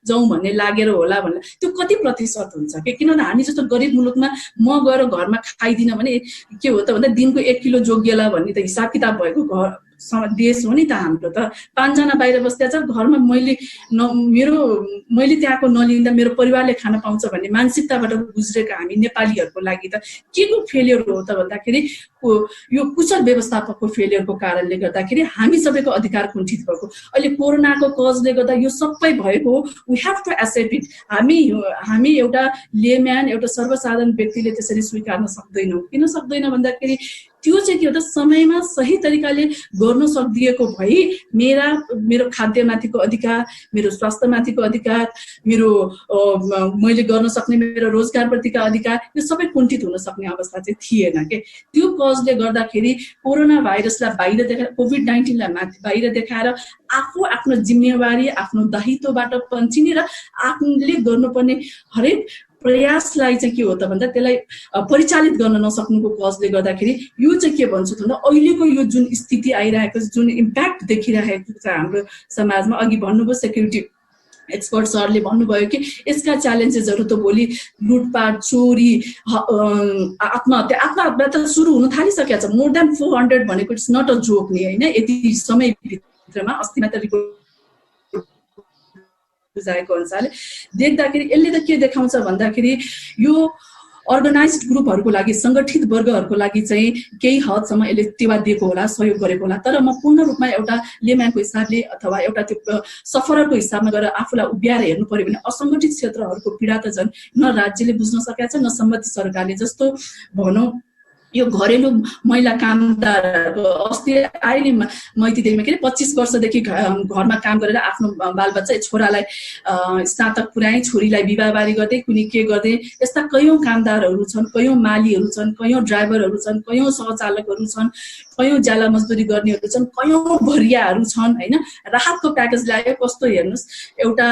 जाउँ भन्ने लागेर होला भन्ने त्यो कति प्रतिशत हुन्छ कि? किनभने हामी जस्तो गरिब मुलुकमा म गएर घरमा खाइदिनँ भने के हो त भन्दा दिनको 1 किलो जोगिएला भन्ने त हिसाब किताब भएको घर देश हो नि त हाम्रो त। 5 जना बाहिर बस्दा छ, घरमा मैले त्यहाँको नलिँदा मेरो परिवारले खान पाउँछ भन्ने मानसिकताबाट गुज्रेका हामी नेपालीहरूको लागि त के को फेलियर हो त भन्दाखेरि यो कुशल व्यवस्थापकको फेलियरको कारणले गर्दाखेरि हामी सबैको अधिकार कुण्ठित भएको। अहिले कोरोनाको कजले गर्दा यो सबै भएको हो। We have to accept it. हामी एउटा लेम्यान, एउटा सर्वसाधारण व्यक्तिले त्यसरी स्वीकार्न सक्दैनौँ। किन सक्दैन भन्दाखेरि त्यो चाहिँ के हो त, समयमा सही तरिकाले गर्न सकिएको भई मेरो खाद्यमाथिको अधिकार, मेरो स्वास्थ्यमाथिको अधिकार, मैले गर्न सक्ने मेरो रोजगारप्रतिका अधिकार, यो सबै कुण्ठित हुन सक्ने अवस्था चाहिँ थिएन के। त्यो कजले गर्दाखेरि कोरोना भाइरसलाई बाहिर देखाएर, कोभिड-19 लाई बाहिर देखाएर आफ्नो जिम्मेवारी, आफ्नो दायित्वबाट पन्छिने र आफूले गर्नुपर्ने हरेक प्रयासलाई चाहिँ के हो त भन्दा त्यसलाई परिचालित गर्न नसक्नुको कजले गर्दाखेरि यो चाहिँ के भन्छु त भन्दा अहिलेको यो जुन स्थिति आइरहेको, जुन इम्प्याक्ट देखिरहेको छ हाम्रो समाजमा, अघि भन्नुभयो सेक्युरिटी एक्सपर्ट सरले भन्नुभयो कि यसका च्यालेन्जेसहरू त भोलि लुटपाट, चोरी, आत्महत्या त सुरु हुन थालिसकेको छ। मोर देन 400 भनेको इट्स नट अ जोक नि होइन। यति समयभित्रमा अस्ति मात्र रिपोर्ट बुझाएको अनुसारले देख्दाखेरि यसले त के देखाउँछ भन्दाखेरि यो अर्गनाइज्ड ग्रुपहरूको लागि, सङ्गठित वर्गहरूको लागि चाहिँ केही हदसम्म यसले टेवा दिएको होला, सहयोग गरेको होला। तर म पूर्ण रूपमा एउटा लेम्यानको हिसाबले अथवा एउटा त्यो सफररको हिसाबमा गरेर आफूलाई उभ्याएर हेर्नु पर्यो भने असङ्गठित क्षेत्रहरूको पीडा त झन् न राज्यले बुझ्न सकेको छ, न सम्बन्धित सरकारले। जस्तो भनौँ यो घरेलु महिला कामदारहरूको अस्ति अहिले मैतीदेवीमा के 25 वर्षदेखि घरमा काम गरेर आफ्नो बालबच्चा छोरालाई स्नातक पुर्याए, छोरीलाई विवाहबारी गर्दै, कुनै के गर्दै, यस्ता कयौं कामदारहरू छन्, कयौं मालीहरू छन्, कयौं ड्राइभरहरू छन्, कयौं सहचालकहरू छन्, कयौं ज्याला मजदुरी गर्नेहरू छन्, कयौं भरियाहरू छन् होइन। राहतको प्याकेज ल्यायो कस्तो हेर्नुहोस्, एउटा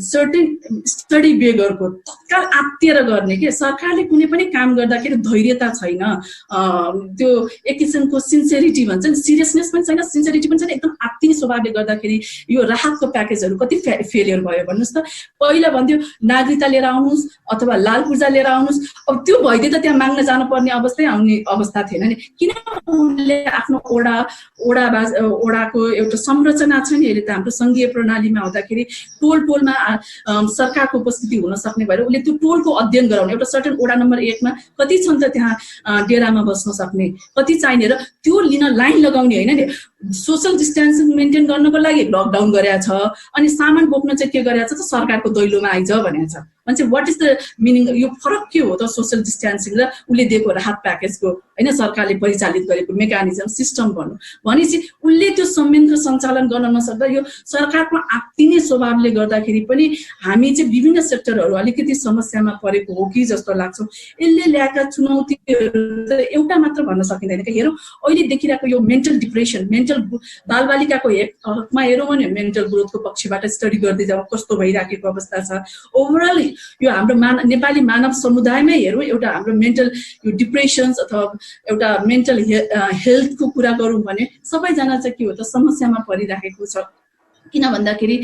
सर्टेन स्टडी बेगरको तत्काल आत्तिएर गर्ने के। सरकारले कुनै पनि काम गर्दाखेरि धैर्यता छैन, त्यो एक किसिमको सिन्सेरिटी भन्छ नि, सिरियसनेस पनि छैन, सिन्सेरिटी पनि छैन, एकदम आत्तिने स्वभावले गर्दाखेरि यो राहतको प्याकेजहरू कति फेलियर भयो भन्नुहोस् त। पहिला भन्थ्यो नागरिकता लिएर आउनुहोस् अथवा लाल पूर्जा लिएर आउनुहोस्, अब त्यो भइदियो त त्यहाँ माग्न जानुपर्ने अवस्था थिएन नि। किन उनले आफ्नो ओडाको एउटा संरचना छ नि, अहिले त हाम्रो सङ्घीय प्रणालीमा हुँदाखेरि टोलमा सरकारको उपस्थिति हुन सक्ने भएर उसले त्यो टोलको अध्ययन गराउने, एउटा सर्टेन ओडा नम्बर 1 मा कति छन् त त्यहाँ डेरामा बस्न सक्ने, कति चाहिने, र त्यो लिन लाइन लगाउने होइन नि। सोसल डिस्टेन्सिङ मेन्टेन गर्नको लागि लकडाउन गरेका छ, अनि सामान बोक्न चाहिँ के गरेका छ त सरकारको दैलोमा आइज भनेको छ। मान्छे वाट इज द मिनिङ? यो फरक के हो त सोसल डिस्टेन्सिङ र उसले दिएको राहत प्याकेजको होइन, सरकारले परिचालित गरेको मेकानिजम सिस्टम भन्नु भनेपछि उसले त्यो संयन्त्र सञ्चालन गर्न नसक्दा यो सरकारको आत्तिने स्वभावले गर्दाखेरि पनि हामी चाहिँ विभिन्न सेक्टरहरू अलिकति समस्यामा परेको हो कि जस्तो लाग्छ। यसले ल्याएका चुनौतीहरू त एउटा मात्र भन्न सकिँदैन कि। हेरौँ अहिले देखिरहेको यो मेन्टल डिप्रेसन, बालबालिकाको हकमा हेरौँ भने मेन्टल ग्रोथको पक्षबाट स्टडी गर्दै जाउँ कस्तो भइराखेको अवस्था छ। ओभरअल यो हाम्रो नेपाली मानव समुदायमै हेरौँ, एउटा हाम्रो मेन्टल यो डिप्रेसन्स अथवा एउटा मेन्टल हेल्थको कुरा गरौँ भने सबैजना चाहिँ के हो त समस्यामा परिराखेको छ। किन भन्दाखेरि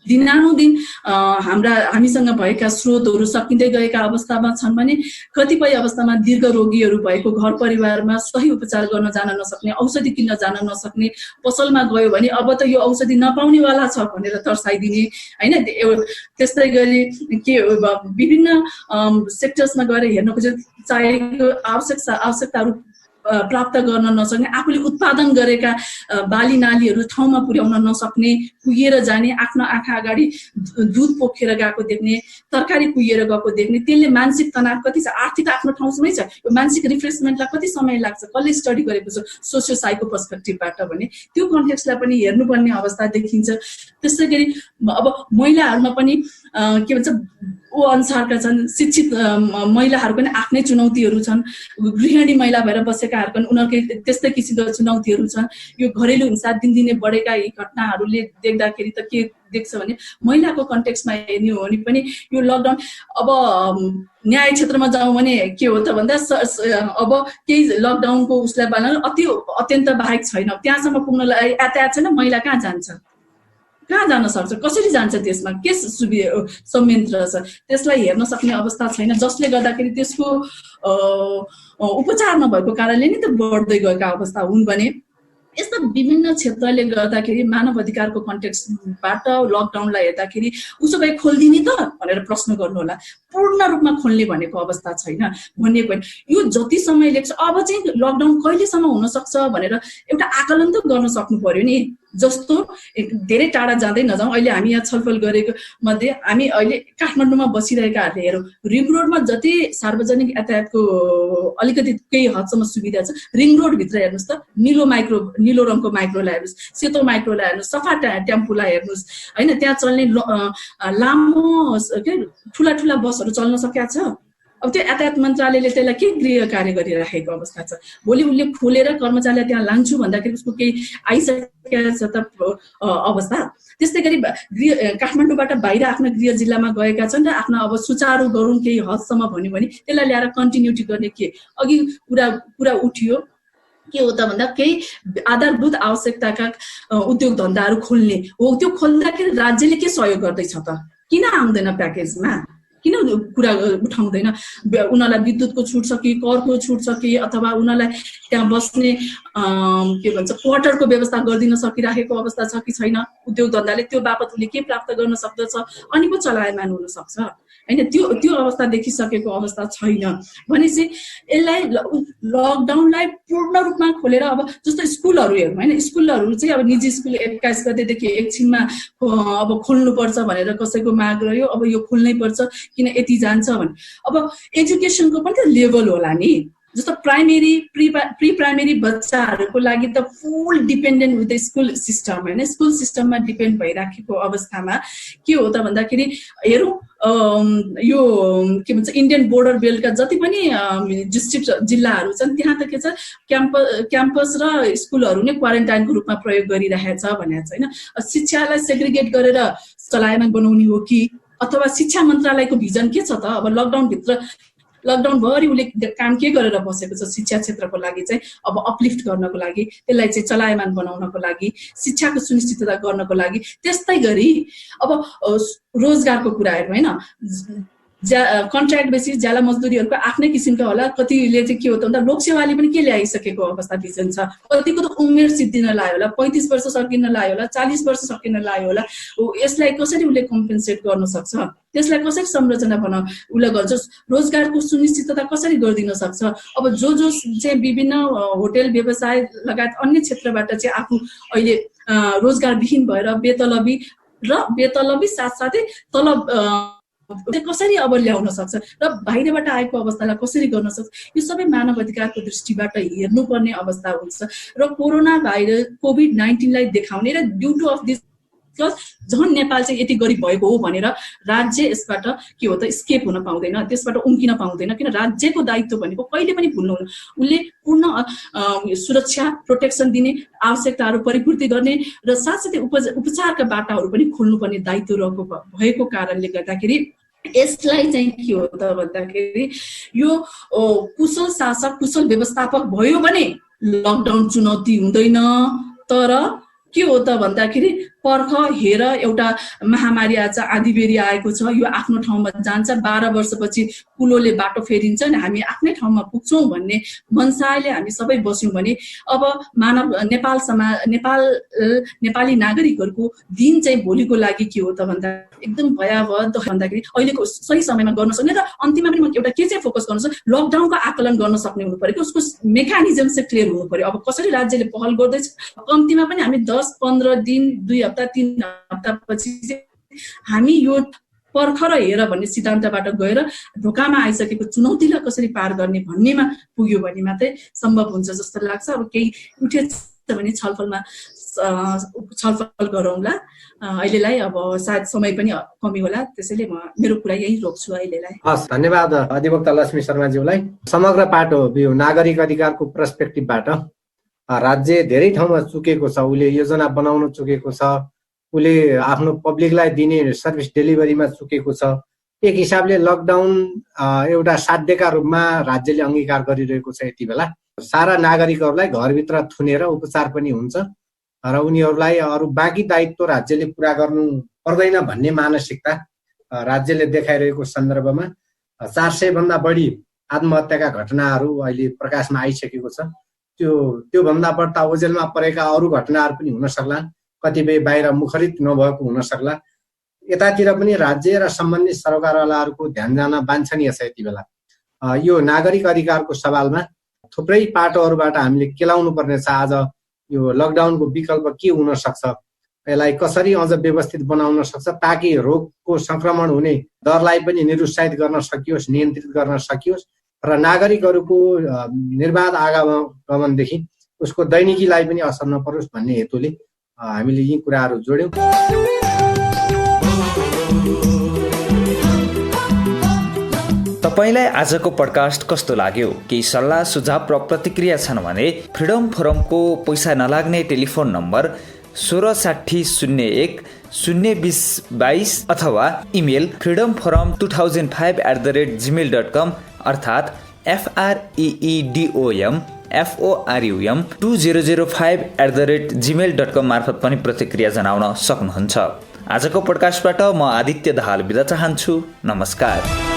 दिनानुदिन हामीसँग भएका स्रोतहरू सकिँदै गएका अवस्थामा छन् भने कतिपय अवस्थामा दीर्घ रोगीहरू भएको घर परिवारमा सही उपचार गर्न जान नसक्ने, औषधि किन्न जान नसक्ने, पसलमा गयो भने अब त यो औषधि नपाउनेवाला छ भनेर तर्साइदिने होइन। त्यस्तै गरी के विभिन्न सेक्टर्समा गएर हेर्न खोजे चाहिएको आवश्यकताहरू प्राप्त गर्न नसक्ने, आफूले उत्पादन गरेका बाली नालीहरू ठाउँमा पुर्याउन नसक्ने, कुहिएर जाने, आफ्नो आँखा अगाडि दुध पोखेर गएको देख्ने, तरकारी कुहिएर गएको देख्ने, त्यसले मानसिक तनाव कति छ। आर्थिक आफ्नो ठाउँमै छ, यो मानसिक रिफ्रेसमेन्टलाई कति समय लाग्छ, कसले स्टडी गरेको छ सोसियो साइको पर्सपेक्टिभबाट भने त्यो कन्टेक्स्टलाई पनि हेर्नुपर्ने अवस्था देखिन्छ। त्यस्तै गरी अब महिलाहरूमा पनि के भन्छ ऊ अनुसारका छन्, शिक्षित महिलाहरू पनि आफ्नै चुनौतीहरू छन्, गृहिणी महिला भएर बसेकाहरू पनि उनीहरूकै त्यस्तै किसिमका चुनौतीहरू छन्। यो घरेलु हिंसा दिनदिनै बढेका यी घटनाहरूले देख्दाखेरि त के देख्छ भने महिलाको कन्टेक्स्टमा हेर्ने हो भने पनि यो लकडाउन, अब न्याय क्षेत्रमा जाउँ भने के हो त भन्दा अब केही लकडाउनको उसलाई बनाउनु अत्यन्त बाहेक छैन, त्यहाँसम्म पुग्नलाई यातायात छैन, महिला कहाँ जान्छ, कहाँ जान सक्छ, कसरी जान्छ, त्यसमा के संयन्त्र छ, त्यसलाई हेर्न सक्ने अवस्था छैन, जसले गर्दाखेरि त्यसको उपचार नभएको कारणले नै त बढ्दै गएका अवस्था हुन् भने यस्ता विभिन्न क्षेत्रले गर्दाखेरि मानव अधिकारको कन्टेक्स्टबाट लकडाउनलाई हेर्दाखेरि उसो भए खोलिदिने त भनेर प्रश्न गर्नुहोला। पूर्ण रूपमा खोल्ने भनेको अवस्था छैन, भनिएको होइन। यो जति समय लेख्छ अब चाहिँ लकडाउन कहिलेसम्म हुन सक्छ भनेर एउटा आकलन त गर्न सक्नु पर्यो नि। जस्तो धेरै टाढा जाँदै नजाउँ, अहिले हामी यहाँ छलफल गरेको मध्ये हामी अहिले काठमाडौँमा बसिरहेकाहरूले हेरौँ, रिङ रोडमा जति सार्वजनिक यातायातको अलिकति केही हदसम्म सुविधा छ, रिङ रोडभित्र हेर्नुहोस् त निलो रङको माइक्रोलाई हेर्नुहोस्, सेतो माइक्रोलाई हेर्नुहोस्, सफा टेम्पोलाई हेर्नुहोस् होइन, त्यहाँ चल्ने लामो ठुला ठुला बसहरू चल्न सकेका छ। अब त्यो यातायात मन्त्रालयले त्यसलाई के गृह कार्य गरिराखेको अवस्था छ। भोलि उसले खोलेर कर्मचारीलाई त्यहाँ लान्छु भन्दाखेरि उसको केही आइसकेको छ त अवस्था। त्यस्तै गरी काठमाडौँबाट बाहिर आफ्नो गृह जिल्लामा गएका छन् र आफ्नो अब सुचारू गरौँ केही हदसम्म भन्यो भने त्यसलाई ल्याएर कन्टिन्युटी गर्ने के अघि कुरा उठियो के हो त भन्दा केही आधारभूत आवश्यकताका उद्योग धन्दाहरू खोल्ने हो। त्यो खोल्दाखेरि राज्यले के सहयोग गर्दैछ त? किन आउँदैन प्याकेजमा? किन कुरा उठाउँदैन? उनीहरूलाई विद्युतको छुट छ कि, करको छुट छ कि, अथवा उनीहरूलाई त्यहाँ बस्ने के भन्छ क्वार्टरको व्यवस्था गरिदिन सकिराखेको अवस्था छ कि छैन? उद्योग धन्दाले त्यो बापत उसले के प्राप्त गर्न सक्दछ अनि पो चलायमान हुन सक्छ होइन। त्यो अवस्था देखिसकेको अवस्था छैन भनेपछि यसलाई लकडाउनलाई पूर्ण रूपमा खोलेर अब जस्तो स्कुलहरू हेरौँ होइन, स्कुलहरू चाहिँ अब निजी स्कुल 21 गतेदेखि एकछिनमा अब खोल्नुपर्छ भनेर कसैको माग रह्यो, अब यो खोल्नै पर्छ किन यति जान्छ भने। अब एजुकेसनको पनि त लेभल होला नि। जस्तो प्राइमेरी प्री प्राइमेरी बच्चाहरूको लागि त full dependent with the school system होइन, स्कुल सिस्टममा डिपेन्ड भइराखेको अवस्थामा के हो त भन्दाखेरि हेरौँ यो के भन्छ इन्डियन बोर्डर बेल्टका जति पनि डिस्ट्रिक्ट जिल्लाहरू छन् त्यहाँ त के छ क्याम्पस र स्कुलहरू नै क्वारेन्टाइनको रूपमा प्रयोग गरिरहेको छ भनेको छ होइन। शिक्षालाई सेग्रिगेट गरेर चलायमान बनाउने हो कि, अथवा शिक्षा मन्त्रालयको भिजन के छ त? अब लकडाउनभरि उसले काम के गरेर बसेको छ शिक्षा क्षेत्रको लागि चाहिँ, अब अपलिफ्ट गर्नको लागि, त्यसलाई चाहिँ चलायमान बनाउनको लागि, शिक्षाको सुनिश्चितता गर्नको लागि। त्यस्तै गरी अब रोजगारको कुरा हेर्नु होइन, कन्ट्र्याक्ट बेसिस ज्याला मजदुरीहरूको आफ्नै किसिमका होला। कतिले चाहिँ के हो त भन्दा लोकसेवाले पनि के ल्याइसकेको अवस्था भिजन छ। कतिको त उमेर सिद्धिन लाग्यो होला, 35 वर्ष सकिन लाग्यो होला, 40 वर्ष सकिन लाग्यो होला। यसलाई कसरी उसले कम्पेन्सेट गर्न सक्छ? त्यसलाई कसरी संरचना उसले गर्छ? रोजगारको सुनिश्चितता कसरी गरिदिन सक्छ? अब जो चाहिँ विभिन्न होटेल व्यवसाय लगायत अन्य क्षेत्रबाट चाहिँ आफू अहिले रोजगारविहीन भएर बेतलबी साथसाथै तलब कसरी अब ल्याउन सक्छ र बाहिरबाट आएको अवस्थालाई कसरी गर्न सक्छ? यो सबै मानव अधिकारको दृष्टिबाट हेर्नुपर्ने अवस्था हुन्छ र कोरोना भाइरस कोभिड-19लाई देखाउने र ड्यू टु अफ दिस झन् नेपाल चाहिँ यति गरिब भएको हो भनेर राज्य यसबाट के हो त स्केप हुन पाउँदैन, त्यसबाट उम्किन पाउँदैन। किन राज्यको दायित्व भनेको कहिले पनि भुल्नु हुन्न। उसले पूर्ण सुरक्षा प्रोटेक्सन दिने, आवश्यकताहरू परिपूर्ति गर्ने र साथसाथै उपचारका बाटाहरू पनि खोल्नुपर्ने दायित्व भएको कारणले गर्दाखेरि यसलाई चाहिँ के हो त भन्दाखेरि यो कुशल शासक कुशल व्यवस्थापक भयो भने लकडाउन चुनौती हुँदैन। तर के हो त भन्दाखेरि पर्ख हेर एउटा महामारी आज आँधीबेहरी आएको छ, यो आफ्नो ठाउँमा जान्छ, 12 वर्षपछि कुलोले बाटो फेरिन्छ नि हामी आफ्नै ठाउँमा पुग्छौँ भन्ने मनसायले हामी सबै बस्यौँ भने अब नेपाली नागरिकहरूको दिन चाहिँ भोलिको लागि के हो त भन्दा एकदम भयावह भन्दाखेरि अहिलेको सही समयमा गर्न सक्ने र अन्तिममा पनि म एउटा के चाहिँ फोकस गर्नु सक्छ, लकडाउनको आकलन गर्न सक्ने हुनु पर्यो, उसको मेकानिजम चाहिँ क्लियर हुनु पर्यो। अब कसरी राज्यले पहल गर्दैछ, कम्तीमा पनि हामी 10-15 दिन 2 हप्ता 3 हप्तापछि हामी यो पर्ख र हेर भन्ने सिद्धान्तबाट गएर ढोकामा आइसकेको चुनौतीलाई कसरी पार गर्ने भन्नेमा पुग्यो भने मात्रै सम्भव हुन्छ जस्तो लाग्छ। अब केही उठेछ भने छलफल गरौँला। अहिलेलाई अब सायद समय पनि कमी होला, त्यसैले म मेरो कुरा यही रोक्छु अहिलेलाई। हस्, धन्यवाद अधिवक्ता लक्ष्मी शर्माज्यूलाई। समग्र पाटो यो नागरिक अधिकारको पर्सपेक्टिभबाट राज्य धेरै ठाउँमा चुकेको छ, उसले योजना बनाउन चुकेको छ, उसले आफ्नो पब्लिकलाई दिने सर्भिस डेलिभरीमा चुकेको छ। एक हिसाबले लकडाउन एउटा साध्यका रूपमा राज्यले अङ्गीकार गरिरहेको छ। यति बेला सारा नागरिकहरूलाई घरभित्र थुनेर उपचार पनि हुन्छ र उनीहरूलाई अरू बाँकी दायित्व राज्यले पुरा गर्नु पर्दैन भन्ने मानसिकता राज्यले देखाइरहेको सन्दर्भमा 400 भन्दा बढी आत्महत्याका घटनाहरू अहिले प्रकाशमा आइसकेको छ। त्योभन्दा बढ्ता ओझेलमा परेका अरू घटनाहरू पनि हुन सक्लान्, कतिपय बाहिर मुखरित नभएको हुन सक्ला। यतातिर पनि राज्य र सम्बन्धित सरकारवालाहरूको ध्यान जान वाञ्छनीय छ। यति बेला यो नागरिक अधिकारको सवालमा थुप्रै पाटोहरूबाट हामीले केलाउनु पर्नेछ। आज यो लकडाउनको विकल्प के हुन सक्छ, यसलाई कसरी अझ व्यवस्थित बनाउन सक्छ ताकि रोगको संक्रमण हुने दरलाई पनि निरुत्साहित गर्न सकियोस्, नियन्त्रित गर्न सकियोस् र नागरिकहरूको निर्बाध आवागमनदेखि उसको दैनिकीलाई पनि असर नपरोस् भन्ने हेतुले हामीले यी कुराहरू जोड्यौँ। तपाईलाई आजको पडकास्ट कस्तो लाग्यो? केही सल्लाह सुझाव र प्रतिक्रिया छन् भने फ्रिडम फोरमको पैसा नलाग्ने टेलिफोन नम्बर 1660010222 अथवा इमेल freedomforum2005@gmail.com अर्थात् FREEDOMFORUM2005@gmail.com मार्फत पनि प्रतिक्रिया जनाउन सक्नुहुन्छ। आजको पडकास्टबाट म आदित्य दाहाल बिदा चाहन्छु। नमस्कार।